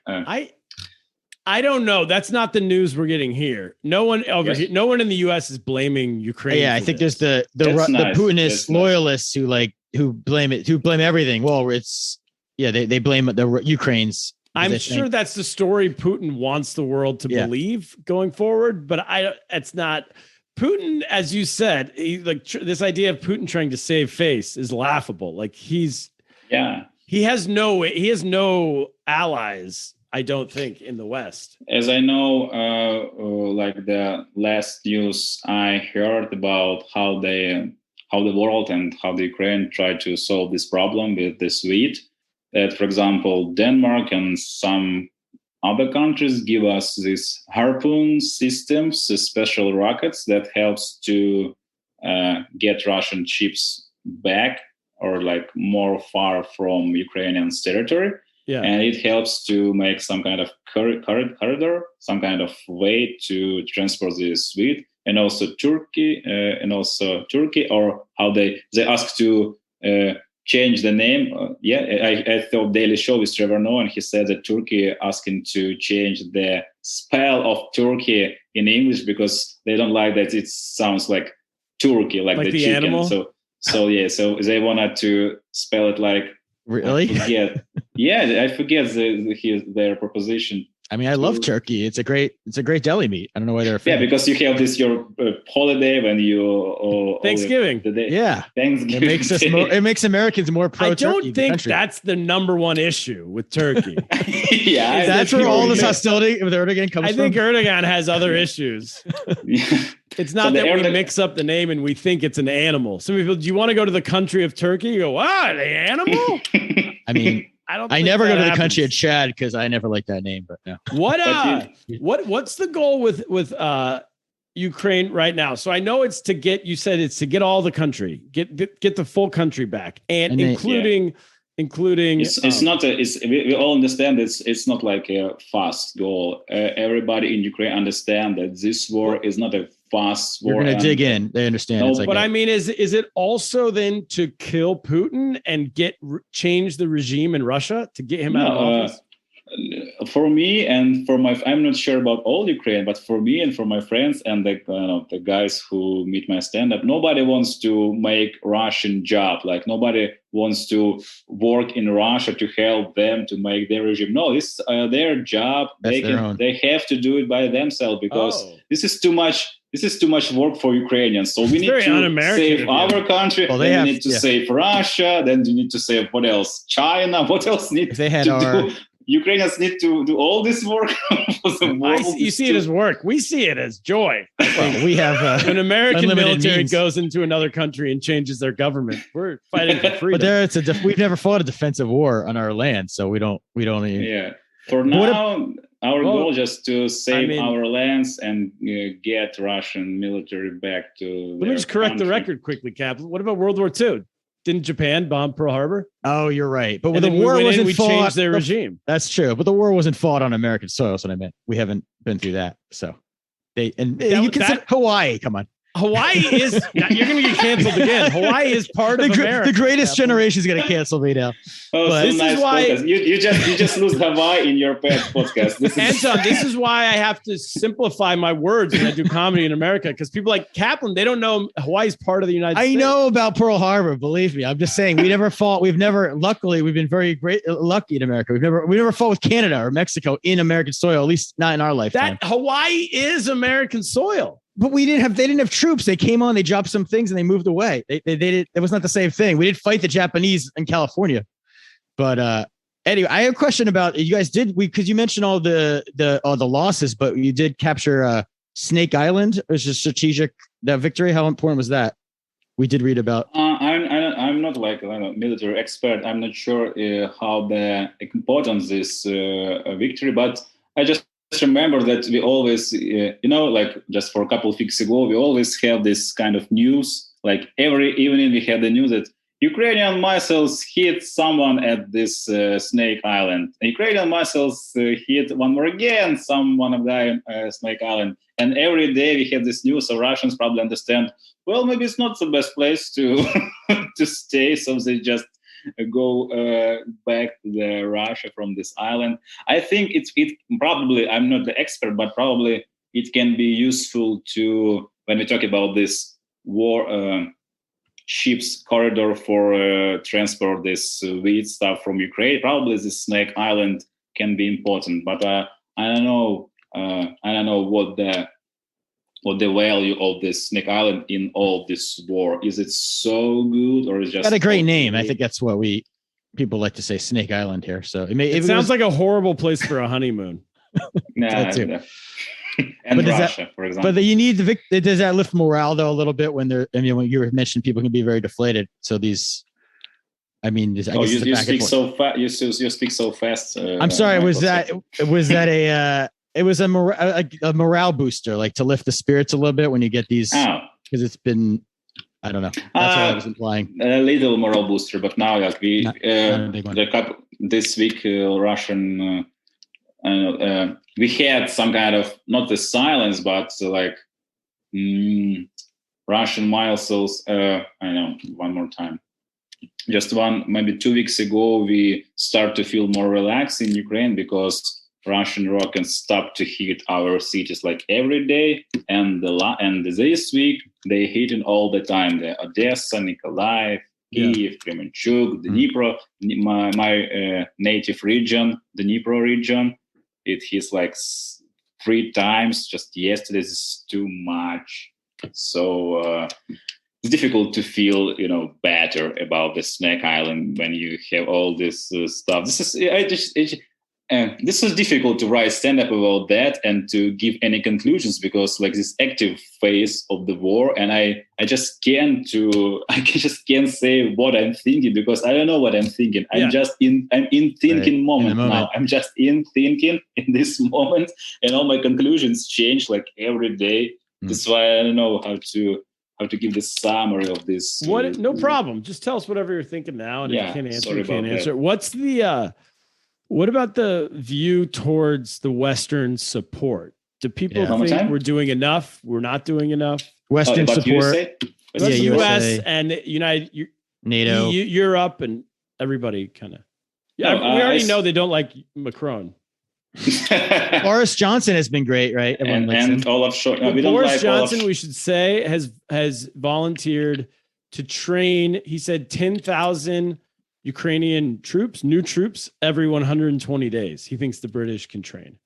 I don't know. That's not the news we're getting here. No one here, no one in the U.S. is blaming Ukraine. Yeah, I think there's the Putinist loyalists who blame everything. Well, they blame the Ukraine's. I'm sure that's the story Putin wants the world to believe going forward, but it's not. Putin, as you said, this idea of Putin trying to save face is laughable. Like he has no allies, I don't think, in the West. As I know, like the last news I heard about how the world and how the Ukraine tried to solve this problem with this wheat. That, for example, Denmark and some other countries give us these harpoon systems, special rockets that helps to get Russian ships back or like more far from Ukrainian territory. Yeah. And it helps to make some kind of corridor, some kind of way to transport this wheat. And also Turkey, or how they ask to change the name. I thought Daily Show with Trevor Noah, and he said that Turkey asking to change the spell of Turkey in English because they don't like that it sounds like Turkey, like the chicken. Animal? So they wanted to spell it like. Really? I forget their proposition. I mean, I love turkey. It's a great deli meat. I don't know why they're a fan. Yeah, because you have this your holiday when you Thanksgiving. Thanksgiving. It makes Americans more pro. I don't think that's the number one issue with Turkey. Yeah, that's where all this hostility with Erdogan comes from. I think Erdogan has other issues. It's not that we mix up the name and we think it's an animal. Some people, do you want to go to the country of Turkey? You go, what, the animal? I mean, I never go to the country of Chad because I never liked that name. But no. What's the goal with Ukraine right now? So I know it's to get. You said it's to get all the country, get the full country back, and including. It's not. We all understand it's not like a fast goal. Everybody in Ukraine understand that this war is not a fast war. You're going to dig in. They understand. No, it's like but I mean, is it also then to kill Putin and change the regime in Russia to get him out of office? For me and for I'm not sure about all Ukraine, but for me and for my friends and the guys who meet my stand-up, nobody wants to make Russian job. Like nobody wants to work in Russia to help them to make their regime. No, it's their job. They have to do it by themselves because this is too much. This is too much work for Ukrainians. So we need to save our country. Well, then we need to save Russia. Then we need to save what else? China. What else needs to do? Ukrainians need to do all this work for the world. You see it as work. We see it as joy. Well, we have when American military goes into another country and changes their government, we're fighting for freedom. But we've never fought a defensive war on our land, so we don't even. Yeah. For now, our goal is just to save our lands and get Russian military back to. Let me just correct the record quickly, Kaplan. What about World War II? Didn't Japan bomb Pearl Harbor? Oh, you're right. But the war wasn't fought. Changed their regime. That's true. But the war wasn't fought on American soil. That's what I meant. We haven't been through that. So you consider Hawaii. Come on. Hawaii is you're going to get canceled again. Hawaii is part of America. The greatest generation is going to cancel me now. But this is why you just lose Hawaii in your podcast. Anton, this is why I have to simplify my words when I do comedy in America because people like Kaplan, they don't know Hawaii's part of the United States. I know about Pearl Harbor. Believe me, I'm just saying we never fought. Luckily, we've been very lucky in America. We never fought with Canada or Mexico in American soil. At least not in our lifetime. That Hawaii is American soil. But they didn't have troops. They came on, they dropped some things and they moved away. They did. It was not the same thing. We didn't fight the Japanese in California. But anyway, I have a question about you guys because you mentioned all the losses, but you did capture Snake Island. It was a strategic victory. How important was that? We did read about. I'm not like a military expert. I'm not sure how the importance is victory, but I just remember that we always, like just for a couple of weeks ago, we always have this kind of news. Like every evening we have the news that Ukrainian missiles hit someone at this Snake Island. Ukrainian missiles hit one more again, someone of guy Snake Island. And every day we have this news, so Russians probably understand, well, maybe it's not the best place to to stay, so they just go back to Russia from this island. I think it probably, I'm not the expert, but probably it can be useful to, when we talk about this war, ships corridor for transport this wheat stuff from Ukraine, probably this Snake Island can be important, but I don't know what the value of this Snake Island in all this war. Is it so good or is it just got a great name? I think that's what people like to say, Snake Island here. So it sounds like a horrible place for a honeymoon. Nah, and Russia, for example. But you need does that lift morale though a little bit when when you mentioned people can be very deflated. So these I mean, I guess you speak so fast. You speak so fast. I'm sorry. Was that it was a morale booster, like to lift the spirits a little bit when you get these? Because it's been, I don't know. That's what I was implying. A little morale booster, but now like not a big one. This week, Russian. We had some kind of not the silence, but Russian missiles. I know. One more time. Just maybe 2 weeks ago, we start to feel more relaxed in Ukraine because Russian rockets stopped to hit our cities like every day, and this week they hitting all the time. The Odessa, Mykolaiv, Kyiv, Kremenchuk, Dnipro, my native region, the Dnipro region. It hits like 3 times just yesterday. This is too much. So it's difficult to feel, better about the Snake Island when you have all this stuff. This is difficult to write stand-up about that and to give any conclusions because this active phase of the war, and I just can't say what I'm thinking because I don't know what I'm thinking. I'm just in thinking moment now. I'm just in thinking in this moment, and all my conclusions change every day. That's why I don't know how to give the summary of this. No problem. Just tell us whatever you're thinking now, and if you can't answer, you can't answer. What's what about the view towards the Western support? Do people think we're doing enough? We're not doing enough? Western support. U.S. and United NATO, Europe, and everybody kind of. Yeah, we already know they don't like Macron. Boris Johnson has been great, right? And Olaf Scholz. No, Boris Johnson, we should say, has volunteered to train. He said 10,000 Ukrainian troops, new troops, every 120 days. He thinks the British can train.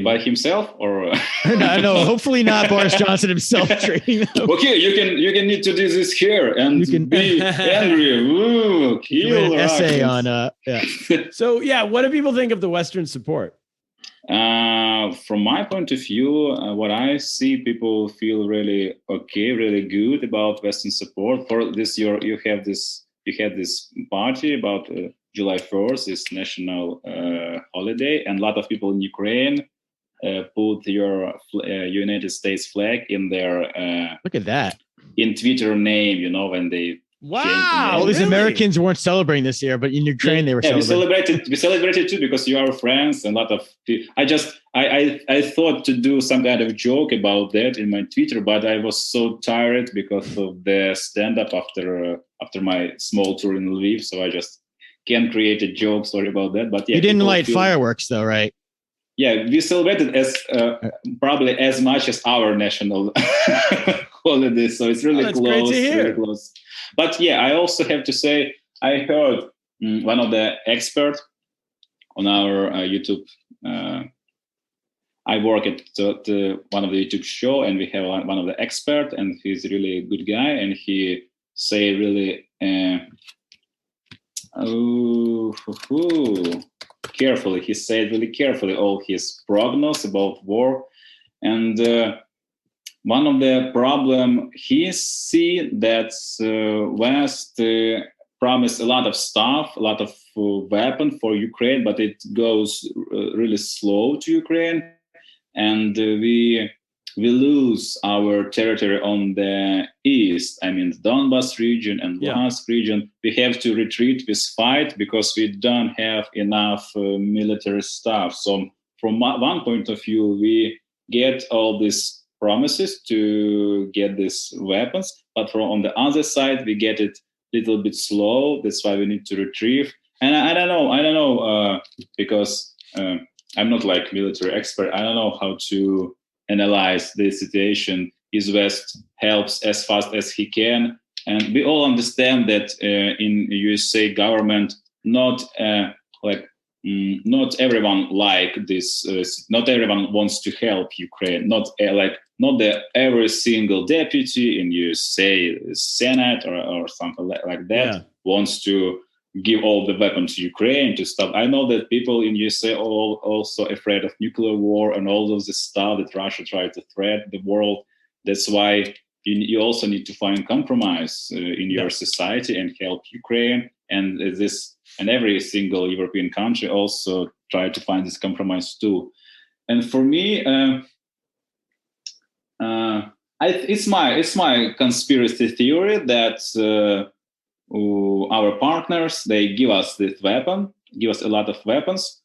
By himself or no, hopefully not Boris Johnson himself training them. Okay, you can need to do this here and you can be angry. Ooh, kill an essay on So what do people think of the Western support? From my point of view, what I see, people feel really okay, really good about Western support. For this year, you had this party about July 4th, this national holiday, and a lot of people in Ukraine put your United States flag in their look at that in Twitter name, when they all these Americans weren't celebrating this year, but in Ukraine they were celebrating. We celebrated too because you are friends and a lot of people. I thought to do some kind of joke about that in my Twitter, but I was so tired because of the stand-up after my small tour in Lviv, so I just can't create a joke. Sorry about that, but you didn't light fireworks though, right? Yeah, we celebrated as probably as much as our national holiday, so it's really close. Really close. But I also have to say I heard one of the experts on our YouTube. I work at one of the YouTube show, and we have one of the experts, and he's really a good guy, and he say really. Carefully, he said really carefully all his prognosis about war, and one of the problem he see that West promised a lot of stuff, a lot of weapon for Ukraine, but it goes really slow to Ukraine, and we lose our territory on the east. I mean, the Donbas region and Luhansk region. We have to retreat with fight because we don't have enough military stuff. So from one point of view, we get all these promises to get these weapons, but on the other side, we get it a little bit slow. That's why we need to retrieve. And I don't know, because I'm not like military expert. I don't know how to analyze the situation. Is West helps as fast as he can, and we all understand that in USA government, not everyone like this. Not everyone wants to help Ukraine. Not every single deputy in USA Senate or something like that wants to give all the weapons to Ukraine to stop. I know that people in USA are also afraid of nuclear war and all of this stuff that Russia tried to threat the world. That's why you also need to find compromise in your society and help Ukraine. And every single European country also try to find this compromise too. And for me, it's my conspiracy theory that our partners, they give us a lot of weapons,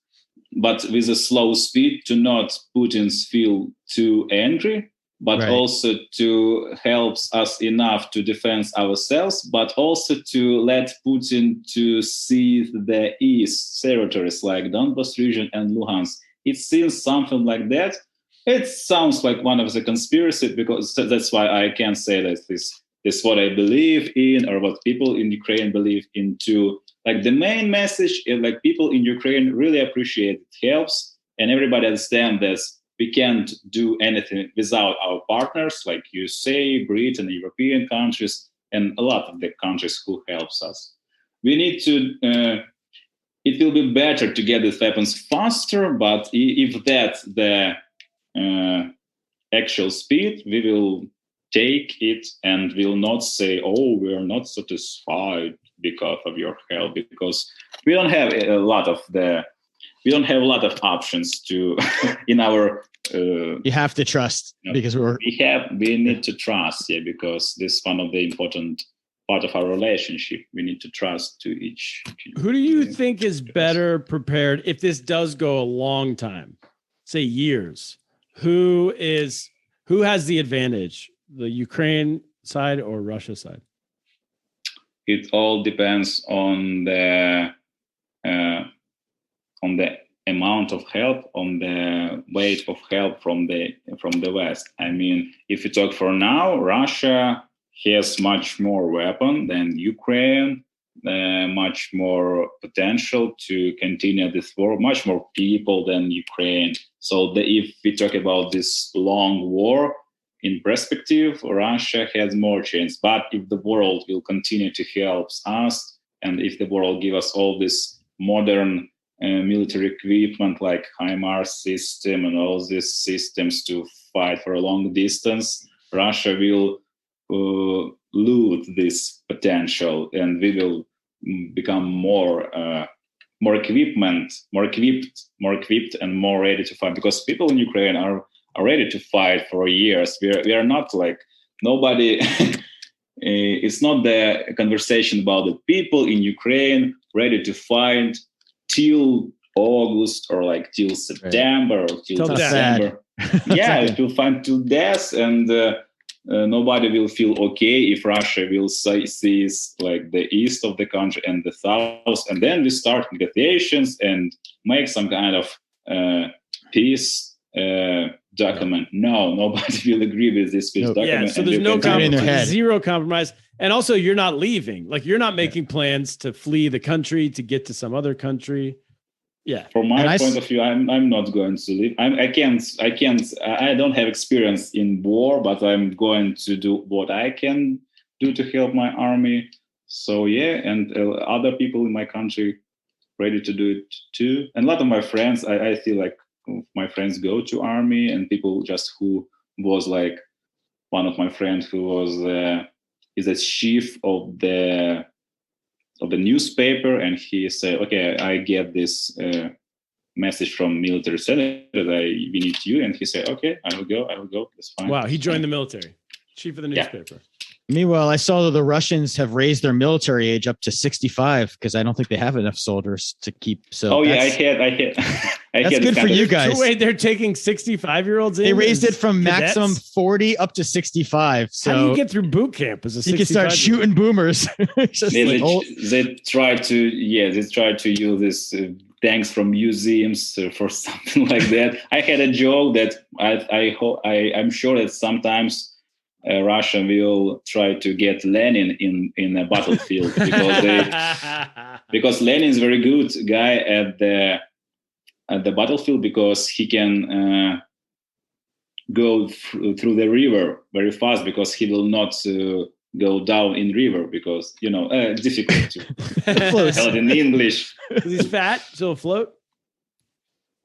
but with a slow speed to not Putin's feel too angry, but also to help us enough to defend ourselves, but also to let Putin to seize the east territories like Donbas region and Luhansk. It seems something like that. It sounds like one of the conspiracy, because that's why I can't say that this is what I believe in or what people in Ukraine believe in too. Like the main message is like people in Ukraine really appreciate it, helps, and everybody understands that we can't do anything without our partners like USA, Britain, European countries, and a lot of the countries who helps us. We need to, it will be better to get these weapons faster, but if that's the actual speed, we will take it and will not say, oh, we are not satisfied because of your help, because we don't have a lot of options to in our you have to trust, because we need to trust, because this is one of the important part of our relationship. We need to trust to each. Who do you think is better prepared if this does go a long time, say years? Who has the advantage, the Ukraine side or Russia side? It all depends on the amount of help, on the weight of help from the West. I mean, if you talk for now, Russia has much more weapon than Ukraine, much more potential to continue this war, much more people than Ukraine. So if we talk about this long war, in perspective, Russia has more chance. But if the world will continue to help us, and if the world give us all this modern military equipment like HIMARS system and all these systems to fight for a long distance, Russia will lose this potential, and we will become more equipped, and more ready to fight. Because people in Ukraine are ready to fight for years. We are not like nobody. It's not the conversation about the people in Ukraine ready to fight till August or like till September or till December. To fight till death, and nobody will feel okay if Russia will seize like the east of the country and the south, and then we start negotiations and make some kind of peace document. No, nobody will agree with this peace document. Yeah, so there's no compromise, zero compromise. And also, you're not leaving. Like, you're not making plans to flee the country to get to some other country. Yeah. From my point of view, I'm not going to leave. I don't have experience in war, but I'm going to do what I can do to help my army. So and other people in my country ready to do it too. And a lot of my friends, I feel like my friends go to army, and people just who was like one of my friends who was is a chief of the newspaper, and he said, okay, I get this message from military center that we need you, and he said, okay, I will go, that's fine. Wow, he joined the military, chief of the newspaper. Meanwhile, I saw that the Russians have raised their military age up to 65 because I don't think they have enough soldiers to keep. So I had that's good for you guys. So wait, they're taking 65-year-olds in? They raised it from maximum 40 up to 65. So how do you get through boot camp as a 65? You can start shooting boomers. They try to use this tanks from museums for something like that. I had a joke that I'm sure that sometimes Russia will try to get Lenin in a battlefield because Lenin is a very good guy at the battlefield, because he can go through the river very fast, because he will not go down in river, because difficult to tell it in English. He's fat, so afloat.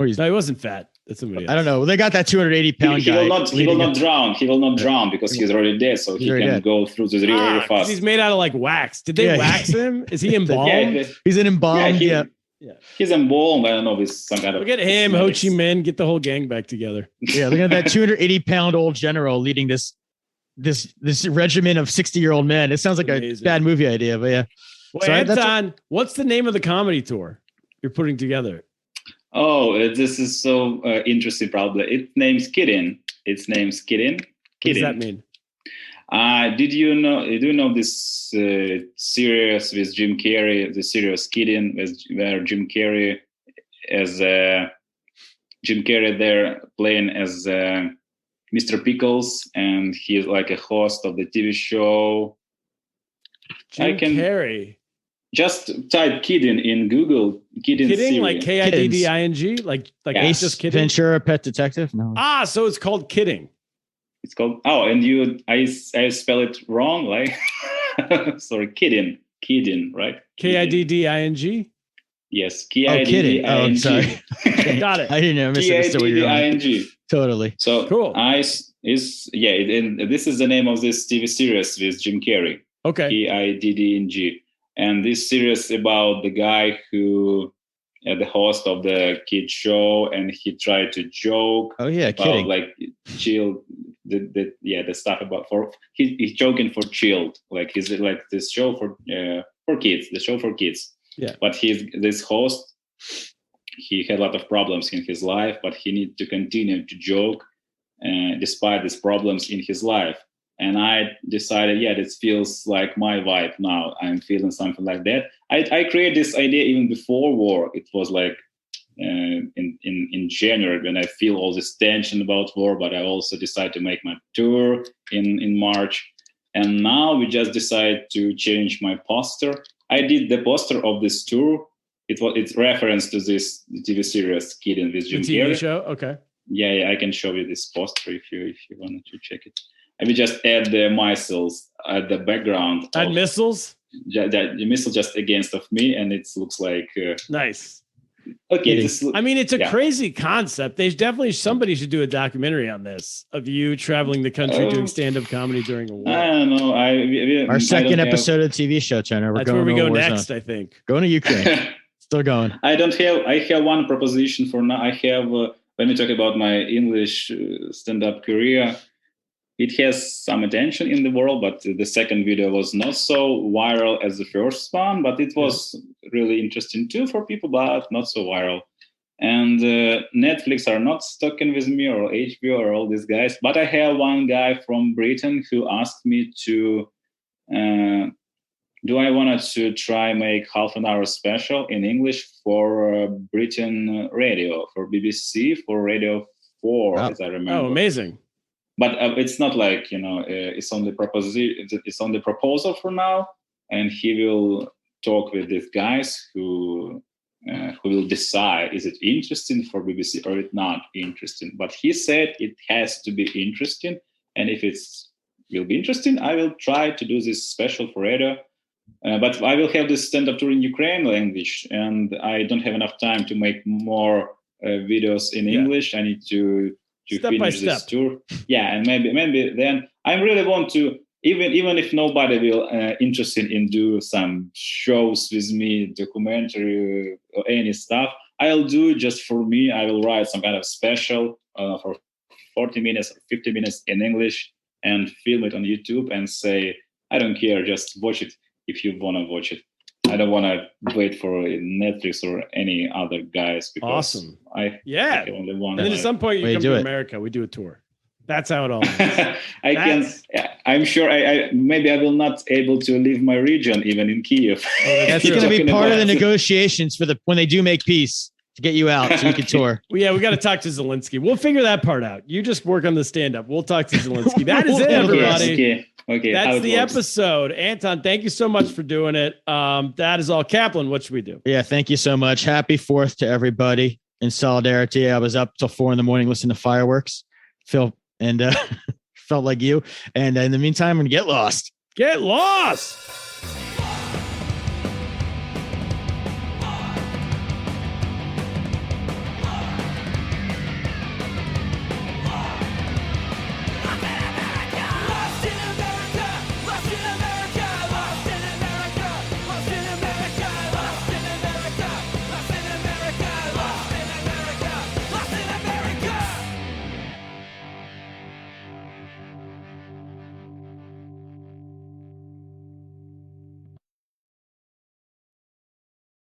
No, he wasn't fat. That's somebody else. I don't know. They got that 280-pound He guy. will not drown. He will not drown because he's already dead. So he can go through the river really fast. He's made out of like wax. Did they wax him? Is he embalmed? He's an embalmed. Yeah. He's embalmed. I don't know. With some kind of. Look at him, Ho Chi Minh. Get the whole gang back together. Yeah, look at that 280-pound old general leading this regiment of 60-year-old men. It sounds like a bad movie idea, but yeah. Well, Anton, what's the name of the comedy tour you're putting together? Oh, this is so interesting. Probably its name's Kidding. Its name's Kidding. What does that mean? Do you know this series with Jim Carrey, the series Kidding, where Jim Carrey there playing as Mr. Pickles, and he's like a host of the TV show. Jim Carrey. Just type Kidding in Google. Kidding like Kidding, like yes. Just Kidding. Ventura Pet Detective. No. So it's called Kidding. It's called. Oh, and I spell it wrong. Like, sorry, Kidding, right? Kidding. Yes, Kidding. Oh, I'm sorry. Got it. I didn't know. Kidding. Totally. So cool. And this is the name of this TV series with Jim Carrey. Okay. Kidding. And this series about the guy who, the host of the kid show, and he tried to joke. Oh yeah, about, kidding. Like chill, the stuff about he's joking for chilled. Like he's like this show for kids, the show for kids. Yeah. But this host. He had a lot of problems in his life, but he needed to continue to joke despite these problems in his life. And I decided, this feels like my vibe now. I'm feeling something like that. I created this idea even before war. It was like in January when I feel all this tension about war, but I also decided to make my tour in March. And now we just decided to change my poster. I did the poster of this tour. It's reference to this TV series Kidding with Jim Carrey. TV show, okay. Yeah, I can show you this poster if you wanted to check it. I will just add the missiles at the background. Add missiles? The missile just against of me, and it looks like nice. Okay, it's a crazy concept. Somebody should do a documentary on this of you traveling the country doing stand-up comedy during a war. I don't know. Our second episode of the TV show, Turner. That's where we go next, I think. Going to Ukraine. Still going. I have one proposition for now. I have when we talk about my English stand-up career, it has some attention in the world, but the second video was not so viral as the first one, but it was really interesting too for people, but not so viral. And Netflix are not sticking with me, or HBO, or all these guys. But I have one guy from Britain who asked me to, do I want to try make half an hour special in English for Britain radio, for BBC, for Radio 4, as I remember. Oh, amazing. But it's not like, it's on the proposal for now, and he will talk with these guys who will decide, is it interesting for BBC or it's not interesting. But he said it has to be interesting, and if will be interesting, I will try to do this special for radio. But I will have this stand-up tour in Ukrainian language, and I don't have enough time to make more videos in English. I need to finish this tour. Yeah, and maybe then I really want to, even if nobody will interested in do some shows with me, documentary or any stuff, I'll do just for me. I will write some kind of special for 40 minutes or 50 minutes in English and film it on YouTube and say, I don't care, just watch it if you want to watch it. I don't want to wait for Netflix or any other guys because awesome. I only want. And then at some point you come to America, we do a tour. That's how it all is. I'm sure maybe I will not able to leave my region even in Kyiv. That's going to be part of the negotiations for when they do make peace to get you out so you can tour. We got to talk to Zelensky. We'll figure that part out. You just work on the stand-up. We'll talk to Zelensky. That is it, everybody. Okay. That's the episode. Anton, thank you so much for doing it. That is all. Kaplan, what should we do? Yeah, thank you so much. Happy 4th to everybody in solidarity. I was up till 4 a.m. listening to fireworks. Felt like you. And in the meantime, I'm going to get lost. Get lost.